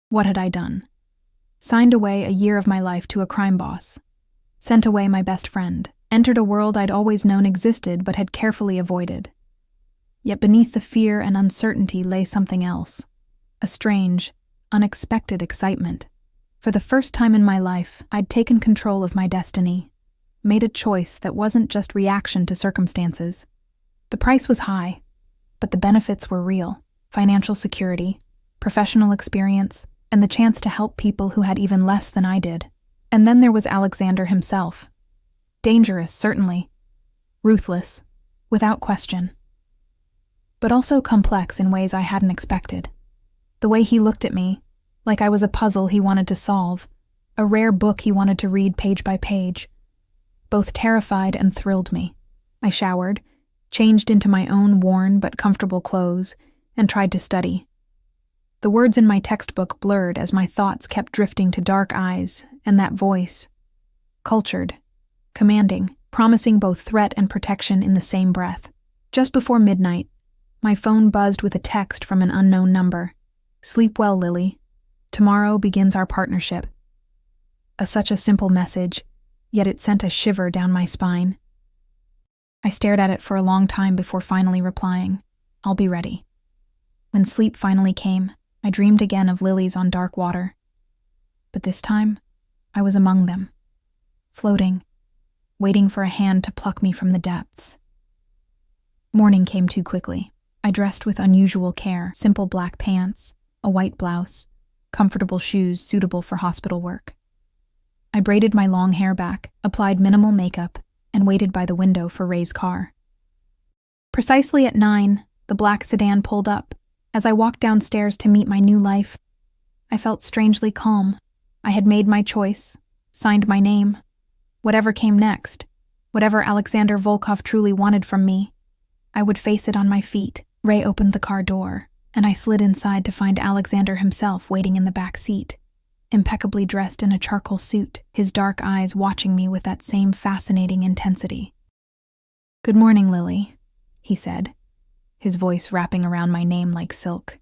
What had I done? Signed away a year of my life to a crime boss. Sent away my best friend. Entered a world I'd always known existed but had carefully avoided. Yet beneath the fear and uncertainty lay something else. A strange, unexpected excitement. For the first time in my life, I'd taken control of my destiny. Made a choice that wasn't just reaction to circumstances. The price was high, but the benefits were real. Financial security, professional experience, and the chance to help people who had even less than I did. And then there was Alexander himself. Dangerous, certainly. Ruthless, without question. But also complex in ways I hadn't expected. The way he looked at me, like I was a puzzle he wanted to solve, a rare book he wanted to read page by page, both terrified and thrilled me. I showered, changed into my own worn but comfortable clothes, and tried to study. The words in my textbook blurred as my thoughts kept drifting to dark eyes and that voice. Cultured, commanding, promising both threat and protection in the same breath. Just before midnight, my phone buzzed with a text from an unknown number. "Sleep well, Lily. Tomorrow begins our partnership." Such a simple message, yet it sent a shiver down my spine. I stared at it for a long time before finally replying, "I'll be ready." When sleep finally came, I dreamed again of lilies on dark water. But this time, I was among them, floating, waiting for a hand to pluck me from the depths. Morning came too quickly. I dressed with unusual care, simple black pants, a white blouse, comfortable shoes suitable for hospital work. I braided my long hair back, applied minimal makeup, and waited by the window for Ray's car. Precisely at 9, the black sedan pulled up. As I walked downstairs to meet my new life, I felt strangely calm. I had made my choice, signed my name. Whatever came next, whatever Alexander Volkov truly wanted from me, I would face it on my feet. Ray opened the car door, and I slid inside to find Alexander himself waiting in the back seat, impeccably dressed in a charcoal suit, his dark eyes watching me with that same fascinating intensity. "Good morning, Lily," he said, his voice wrapping around my name like silk.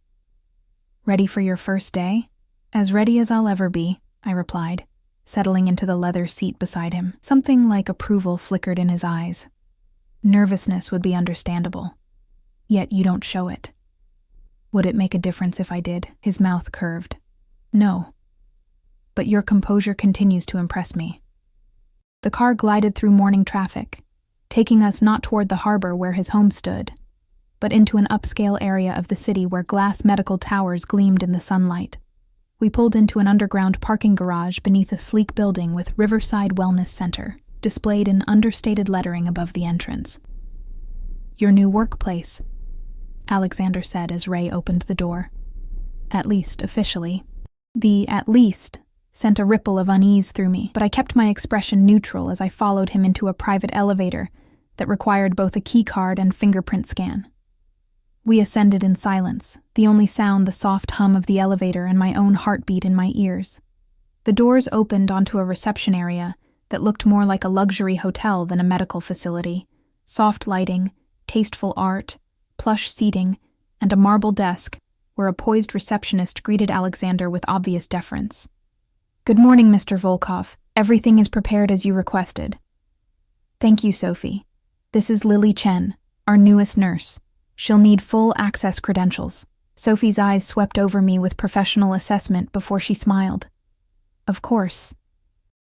"Ready for your first day?" "As ready as I'll ever be," I replied, settling into the leather seat beside him. Something like approval flickered in his eyes. Nervousness would be understandable, yet you don't show it. Would it make a difference if I did? His mouth curved. "No. But your composure continues to impress me." The car glided through morning traffic, taking us not toward the harbor where his home stood, but into an upscale area of the city where glass medical towers gleamed in the sunlight. We pulled into an underground parking garage beneath a sleek building with Riverside Wellness Center, displayed in understated lettering above the entrance. "Your new workplace," Alexander said as Ray opened the door. "At least officially." The "at least" sent a ripple of unease through me, but I kept my expression neutral as I followed him into a private elevator that required both a key card and fingerprint scan. We ascended in silence, the only sound the soft hum of the elevator and my own heartbeat in my ears. The doors opened onto a reception area that looked more like a luxury hotel than a medical facility. Soft lighting, tasteful art, plush seating, and a marble desk where a poised receptionist greeted Alexander with obvious deference. "Good morning, Mr. Volkov. Everything is prepared as you requested." "Thank you, Sophie. This is Lily Chen, our newest nurse. She'll need full access credentials." Sophie's eyes swept over me with professional assessment before she smiled. "Of course.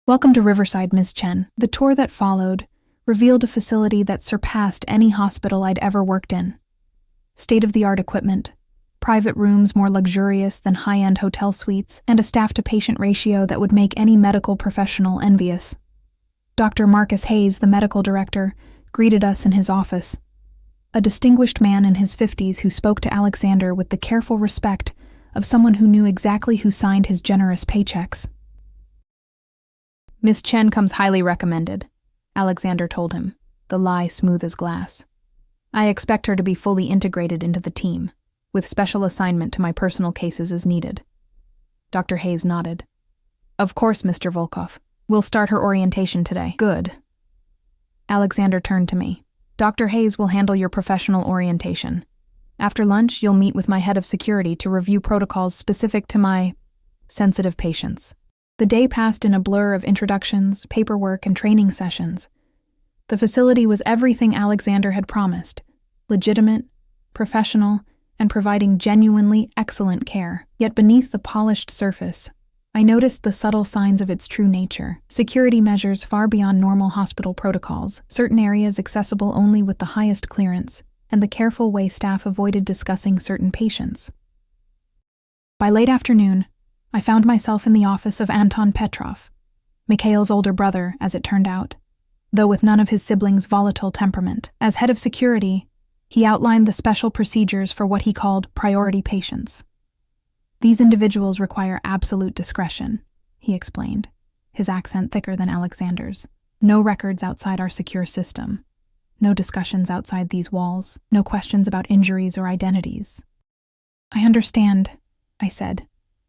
Welcome to Riverside, Ms. Chen." The tour that followed revealed a facility that surpassed any hospital I'd ever worked in. State-of-the-art equipment, private rooms more luxurious than high-end hotel suites, and a staff-to-patient ratio that would make any medical professional envious. Dr. Marcus Hayes, the medical director, greeted us in his office. A distinguished man in his 50s who spoke to Alexander with the careful respect of someone who knew exactly who signed his generous paychecks. "Miss Chen comes highly recommended," Alexander told him, the lie smooth as glass. "I expect her to be fully integrated into the team, with special assignment to my personal cases as needed." Dr. Hayes nodded. "Of course, Mr. Volkov. We'll start her orientation today." "Good." Alexander turned to me. "Dr. Hayes will handle your professional orientation. After lunch, you'll meet with my head of security to review protocols specific to my sensitive patients." The day passed in a blur of introductions, paperwork, and training sessions. The facility was everything Alexander had promised: legitimate, professional, and providing genuinely excellent care. Yet beneath the polished surface, I noticed the subtle signs of its true nature: security measures far beyond normal hospital protocols, certain areas accessible only with the highest clearance, and the careful way staff avoided discussing certain patients. By late afternoon, I found myself in the office of Anton Petrov, Mikhail's older brother, as it turned out, though with none of his siblings' volatile temperament. As head of security, he outlined the special procedures for what he called priority patients. "These individuals require absolute discretion," he explained, his accent thicker than Alexander's. "No records outside our secure system. No discussions outside these walls. No questions about injuries or identities." "I understand," I said,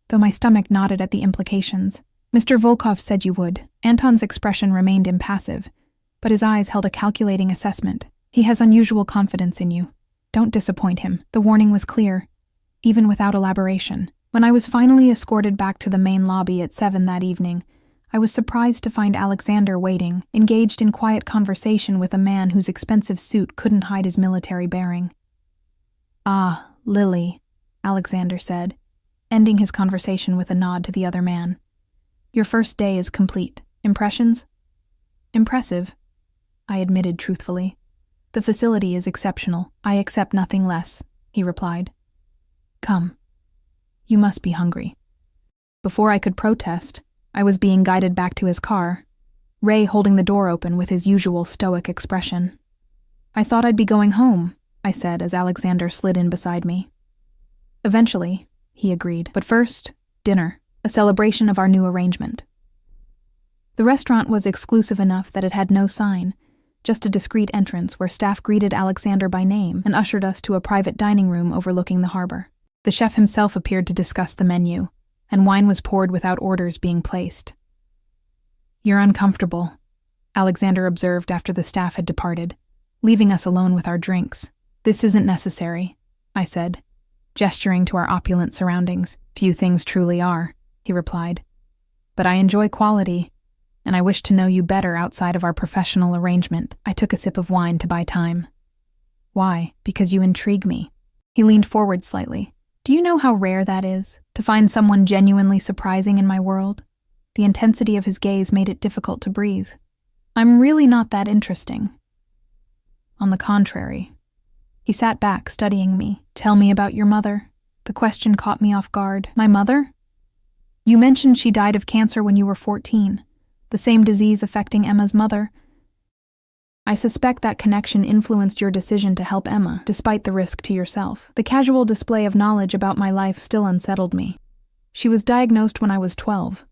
though my stomach nodded at the implications. "Mr. Volkov said you would." Anton's expression remained impassive, but his eyes held a calculating assessment. "He has unusual confidence in you. Don't disappoint him." The warning was clear, even without elaboration. When I was finally escorted back to the main lobby at 7 that evening, I was surprised to find Alexander waiting, engaged in quiet conversation with a man whose expensive suit couldn't hide his military bearing. "Ah, Lily," Alexander said, ending his conversation with a nod to the other man. "Your first day is complete. Impressions?" "Impressive," I admitted truthfully. "The facility is exceptional. I accept nothing less," he replied. "Come. You must be hungry." Before I could protest, I was being guided back to his car, Ray holding the door open with his usual stoic expression. "I thought I'd be going home," I said as Alexander slid in beside me. "Eventually," he agreed, "but first, dinner, a celebration of our new arrangement." The restaurant was exclusive enough that it had no sign, just a discreet entrance where staff greeted Alexander by name and ushered us to a private dining room overlooking the harbor. The chef himself appeared to discuss the menu, and wine was poured without orders being placed. "You're uncomfortable," Alexander observed after the staff had departed, leaving us alone with our drinks. "This isn't necessary," I said, gesturing to our opulent surroundings. "Few things truly are," he replied. "But I enjoy quality, and I wish to know you better outside of our professional arrangement." I took a sip of wine to buy time. "Why? Because you intrigue me." He leaned forward slightly. "Do you know how rare that is, to find someone genuinely surprising in my world?" The intensity of his gaze made it difficult to breathe. "I'm really not that interesting." "On the contrary." He sat back, studying me. "Tell me about your mother." The question caught me off guard. "My mother?" "You mentioned she died of cancer when you were 14, the same disease affecting Emma's mother. I suspect that connection influenced your decision to help Emma, despite the risk to yourself. The casual display of knowledge about my life still unsettled me. She was diagnosed when I was 12.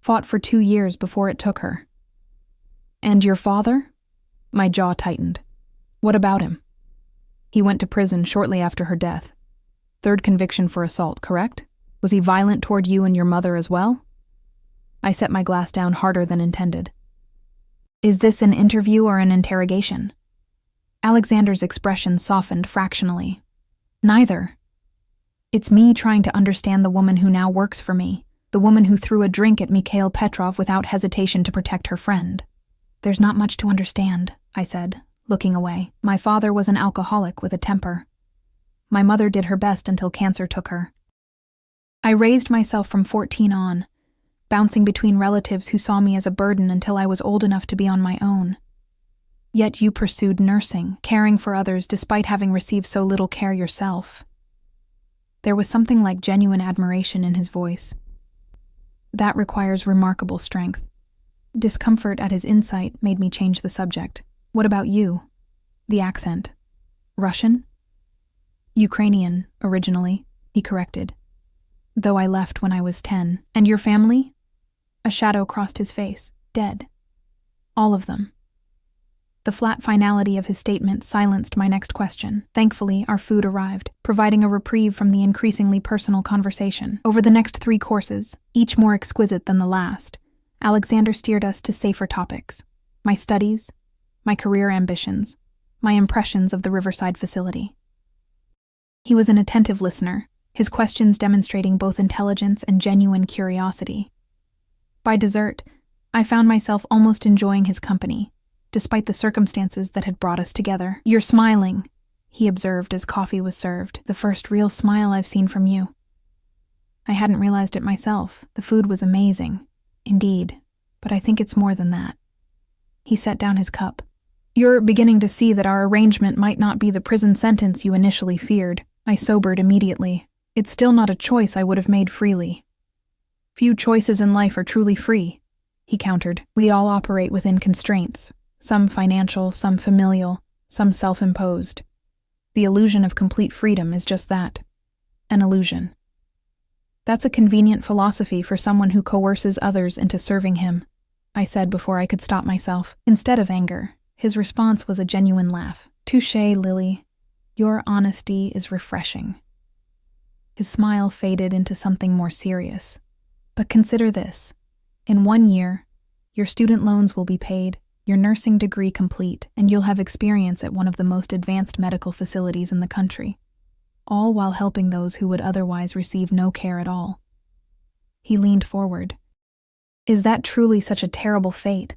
Fought for 2 years before it took her." "And your father?" My jaw tightened. "What about him?" "He went to prison shortly after her death. 3rd conviction for assault, correct? Was he violent toward you and your mother as well?" I set my glass down harder than intended. "Is this an interview or an interrogation?" Alexander's expression softened fractionally. "Neither. It's me trying to understand the woman who now works for me, the woman who threw a drink at Mikhail Petrov without hesitation to protect her friend." "There's not much to understand," I said, looking away. "My father was an alcoholic with a temper. My mother did her best until cancer took her. I raised myself from 14 on, bouncing between relatives who saw me as a burden until I was old enough to be on my own. Yet you pursued nursing, caring for others despite having received so little care yourself." There was something like genuine admiration in his voice. "That requires remarkable strength." Discomfort at his insight made me change the subject. "What about you?" The accent. "Russian?" "Ukrainian, originally," he corrected. "Though I left when I was 10. And your family?" A shadow crossed his face. "Dead. All of them." The flat finality of his statement silenced my next question. Thankfully, our food arrived, providing a reprieve from the increasingly personal conversation. Over the next 3 courses, each more exquisite than the last, Alexander steered us to safer topics. My studies, my career ambitions, my impressions of the Riverside facility. He was an attentive listener, his questions demonstrating both intelligence and genuine curiosity. By dessert, I found myself almost enjoying his company, despite the circumstances that had brought us together. "You're smiling," he observed as coffee was served. "The first real smile I've seen from you." I hadn't realized it myself. The food was amazing. Indeed, but I think it's more than that. He set down his cup. "You're beginning to see that our arrangement might not be the prison sentence you initially feared." I sobered immediately. "It's still not a choice I would have made freely." "Few choices in life are truly free," he countered. "We all operate within constraints, some financial, some familial, some self-imposed. The illusion of complete freedom is just that, an illusion." "That's a convenient philosophy for someone who coerces others into serving him," I said before I could stop myself. Instead of anger, his response was a genuine laugh. "Touché, Lily. Your honesty is refreshing." His smile faded into something more serious. "But consider this. In 1 year, your student loans will be paid, your nursing degree complete, and you'll have experience at one of the most advanced medical facilities in the country, all while helping those who would otherwise receive no care at all." He leaned forward. "Is that truly such a terrible fate?"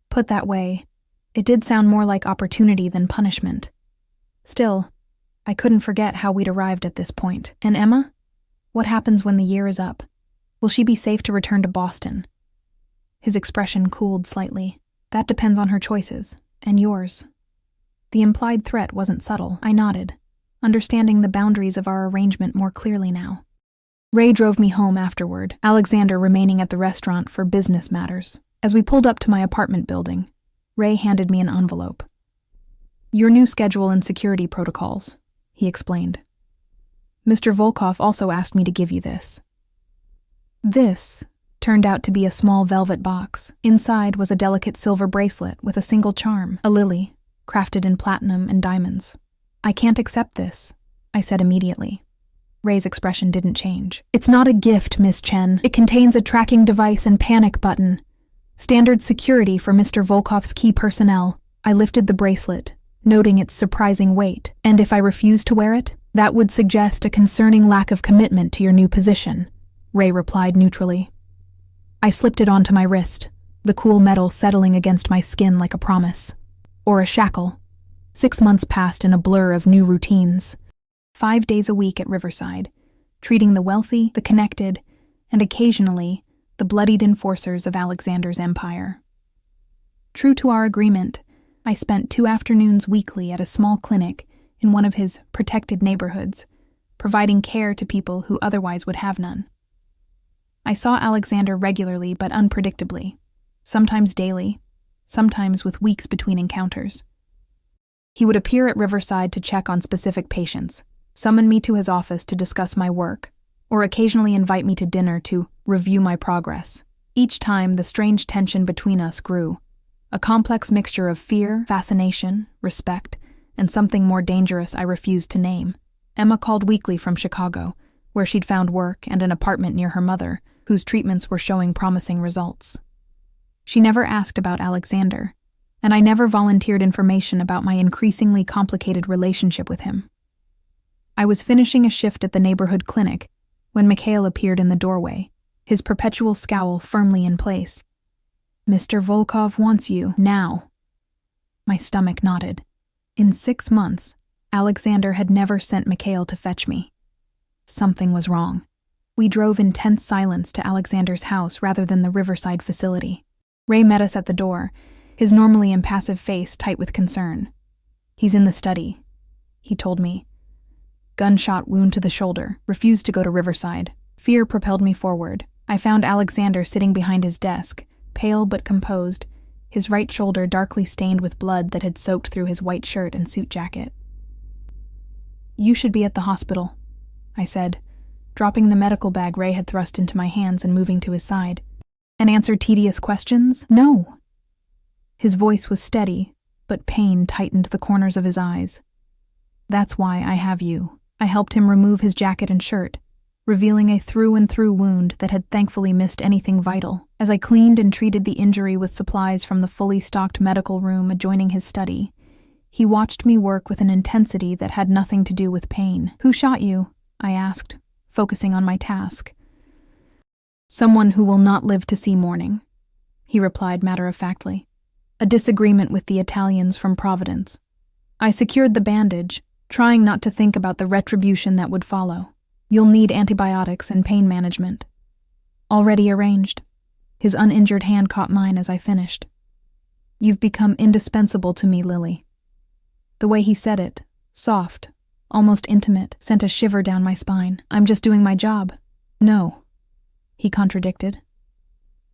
Put that way, it did sound more like opportunity than punishment. Still, I couldn't forget how we'd arrived at this point. "And Emma? What happens when the year is up? Will she be safe to return to Boston?" His expression cooled slightly. "That depends on her choices, and yours." The implied threat wasn't subtle. I nodded, understanding the boundaries of our arrangement more clearly now. Ray drove me home afterward, Alexander remaining at the restaurant for business matters. As we pulled up to my apartment building, Ray handed me an envelope. "Your new schedule and security protocols," he explained. "Mr. Volkov also asked me to give you this." This turned out to be a small velvet box. Inside was a delicate silver bracelet with a single charm, a lily, crafted in platinum and diamonds. "I can't accept this," I said immediately. Ray's expression didn't change. "It's not a gift, Miss Chen. It contains a tracking device and panic button. Standard security for Mr. Volkov's key personnel." I lifted the bracelet, noting its surprising weight. "And if I refuse to wear it, that would suggest a concerning lack of commitment to your new position," Ray replied neutrally. I slipped it onto my wrist, the cool metal settling against my skin like a promise. Or a shackle. 6 months passed in a blur of new routines. 5 days a week at Riverside, treating the wealthy, the connected, and occasionally the bloodied enforcers of Alexander's empire. True to our agreement, I spent 2 afternoons weekly at a small clinic in one of his protected neighborhoods, providing care to people who otherwise would have none. I saw Alexander regularly but unpredictably, sometimes daily, sometimes with weeks between encounters. He would appear at Riverside to check on specific patients, summon me to his office to discuss my work, or occasionally invite me to dinner to review my progress. Each time, the strange tension between us grew, a complex mixture of fear, fascination, respect, and something more dangerous I refused to name. Emma called weekly from Chicago, where she'd found work and an apartment near her mother, whose treatments were showing promising results. She never asked about Alexander, and I never volunteered information about my increasingly complicated relationship with him. I was finishing a shift at the neighborhood clinic when Mikhail appeared in the doorway, his perpetual scowl firmly in place. "Mr. Volkov wants you, now." My stomach knotted. In 6 months, Alexander had never sent Mikhail to fetch me. Something was wrong. We drove in tense silence to Alexander's house rather than the Riverside facility. Ray met us at the door, his normally impassive face tight with concern. "He's in the study," he told me. Gunshot wound to the shoulder, refused to go to Riverside. Fear propelled me forward. I found Alexander sitting behind his desk, pale but composed, his right shoulder darkly stained with blood that had soaked through his white shirt and suit jacket. "You should be at the hospital," I said, dropping the medical bag Ray had thrust into my hands and moving to his side. "And answer tedious questions? No." His voice was steady, but pain tightened the corners of his eyes. "That's why I have you." I helped him remove his jacket and shirt, revealing a through-and-through wound that had thankfully missed anything vital. As I cleaned and treated the injury with supplies from the fully stocked medical room adjoining his study, he watched me work with an intensity that had nothing to do with pain. "Who shot you?" I asked, focusing on my task. "Someone who will not live to see morning," he replied matter-of-factly. "A disagreement with the Italians from Providence." I secured the bandage, trying not to think about the retribution that would follow. "You'll need antibiotics and pain management." "Already arranged." His uninjured hand caught mine as I finished. "You've become indispensable to me, Lily." The way he said it, soft, almost intimate, sent a shiver down my spine. "I'm just doing my job." "No," he contradicted.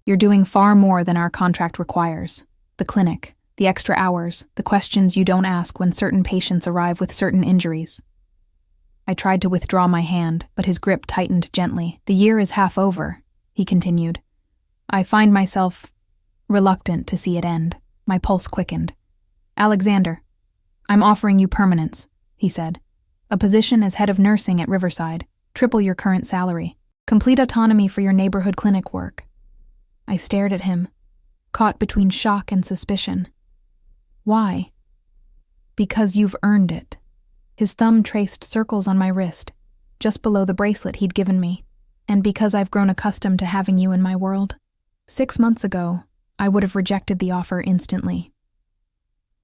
"You're doing far more than our contract requires. The clinic, the extra hours, the questions you don't ask when certain patients arrive with certain injuries." I tried to withdraw my hand, but his grip tightened gently. "The year is half over," he continued. "I find myself reluctant to see it end." My pulse quickened. "Alexander, I'm offering you permanence," he said. "A position as head of nursing at Riverside, triple your current salary, complete autonomy for your neighborhood clinic work." I stared at him, caught between shock and suspicion. "Why?" "Because you've earned it." His thumb traced circles on my wrist, just below the bracelet he'd given me. "And because I've grown accustomed to having you in my world." 6 months ago, I would have rejected the offer instantly.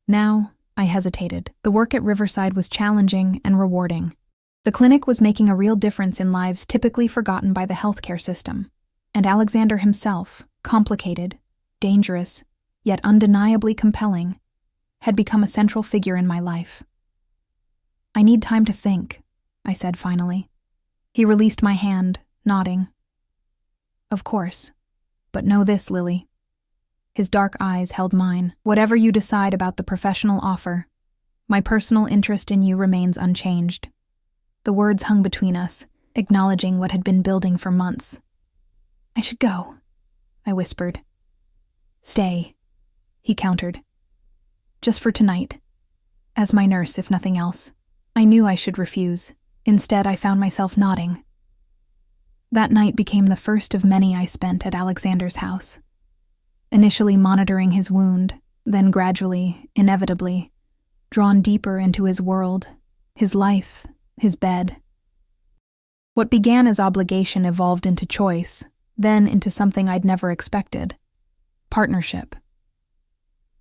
Now, I hesitated. The work at Riverside was challenging and rewarding. The clinic was making a real difference in lives typically forgotten by the healthcare system. And Alexander himself, complicated, dangerous, yet undeniably compelling, had become a central figure in my life. "I need time to think," I said finally. He released my hand, nodding. "Of course. But know this, Lily. His dark eyes held mine. "Whatever you decide about the professional offer, my personal interest in you remains unchanged." The words hung between us, acknowledging what had been building for months. "I should go," I whispered. "Stay," he countered. "Just for tonight. As my nurse, if nothing else." I knew I should refuse. Instead, I found myself nodding. That night became the first of many I spent at Alexander's house. Initially monitoring his wound, then gradually, inevitably, drawn deeper into his world, his life, his bed. What began as obligation evolved into choice, then into something I'd never expected: partnership.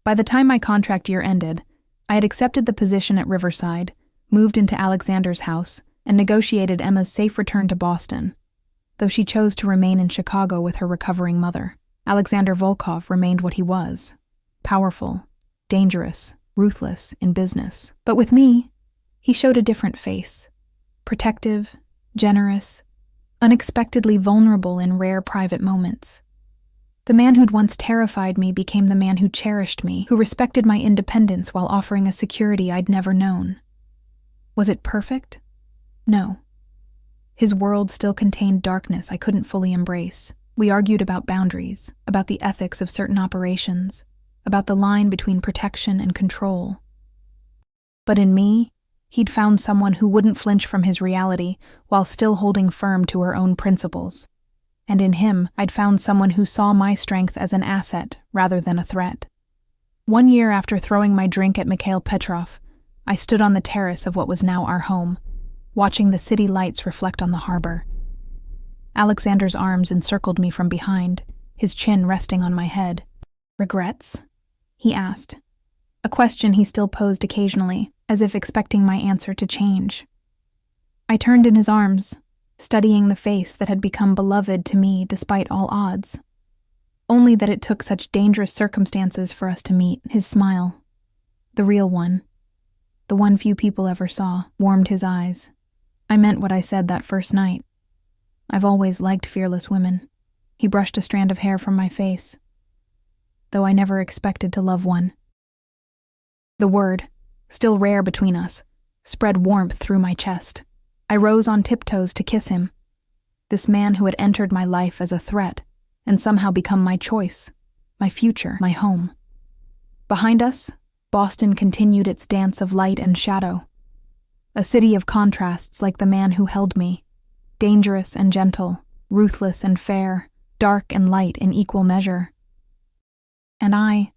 By the time my contract year ended, I had accepted the position at Riverside, moved into Alexander's house, and negotiated Emma's safe return to Boston. Though she chose to remain in Chicago with her recovering mother, Alexander Volkov remained what he was: powerful, dangerous, ruthless in business. But with me, he showed a different face: protective, generous, unexpectedly vulnerable in rare private moments. The man who'd once terrified me became the man who cherished me, who respected my independence while offering a security I'd never known. Was it perfect? No. His world still contained darkness I couldn't fully embrace. We argued about boundaries, about the ethics of certain operations, about the line between protection and control. But in me, he'd found someone who wouldn't flinch from his reality while still holding firm to her own principles. And in him, I'd found someone who saw my strength as an asset rather than a threat. 1 year after throwing my drink at Mikhail Petrov, I stood on the terrace of what was now our home, watching the city lights reflect on the harbor. Alexander's arms encircled me from behind, his chin resting on my head. "Regrets?" he asked, a question he still posed occasionally, as if expecting my answer to change. I turned in his arms, studying the face that had become beloved to me despite all odds. Only that it took such dangerous circumstances for us to meet. His smile, the real one, the one few people ever saw, warmed his eyes. I meant what I said that first night. I've always liked fearless women. He brushed a strand of hair from my face, though I never expected to love one. The word, still rare between us, spread warmth through my chest. I rose on tiptoes to kiss him. This man who had entered my life as a threat and somehow become my choice, my future, my home. Behind us, Boston continued its dance of light and shadow. A city of contrasts like the man who held me, dangerous and gentle, ruthless and fair, dark and light in equal measure. And I,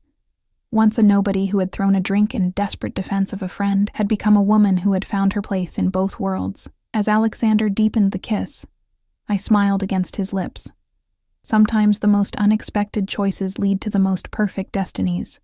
once a nobody who had thrown a drink in desperate defense of a friend, had become a woman who had found her place in both worlds. As Alexander deepened the kiss, I smiled against his lips. Sometimes the most unexpected choices lead to the most perfect destinies.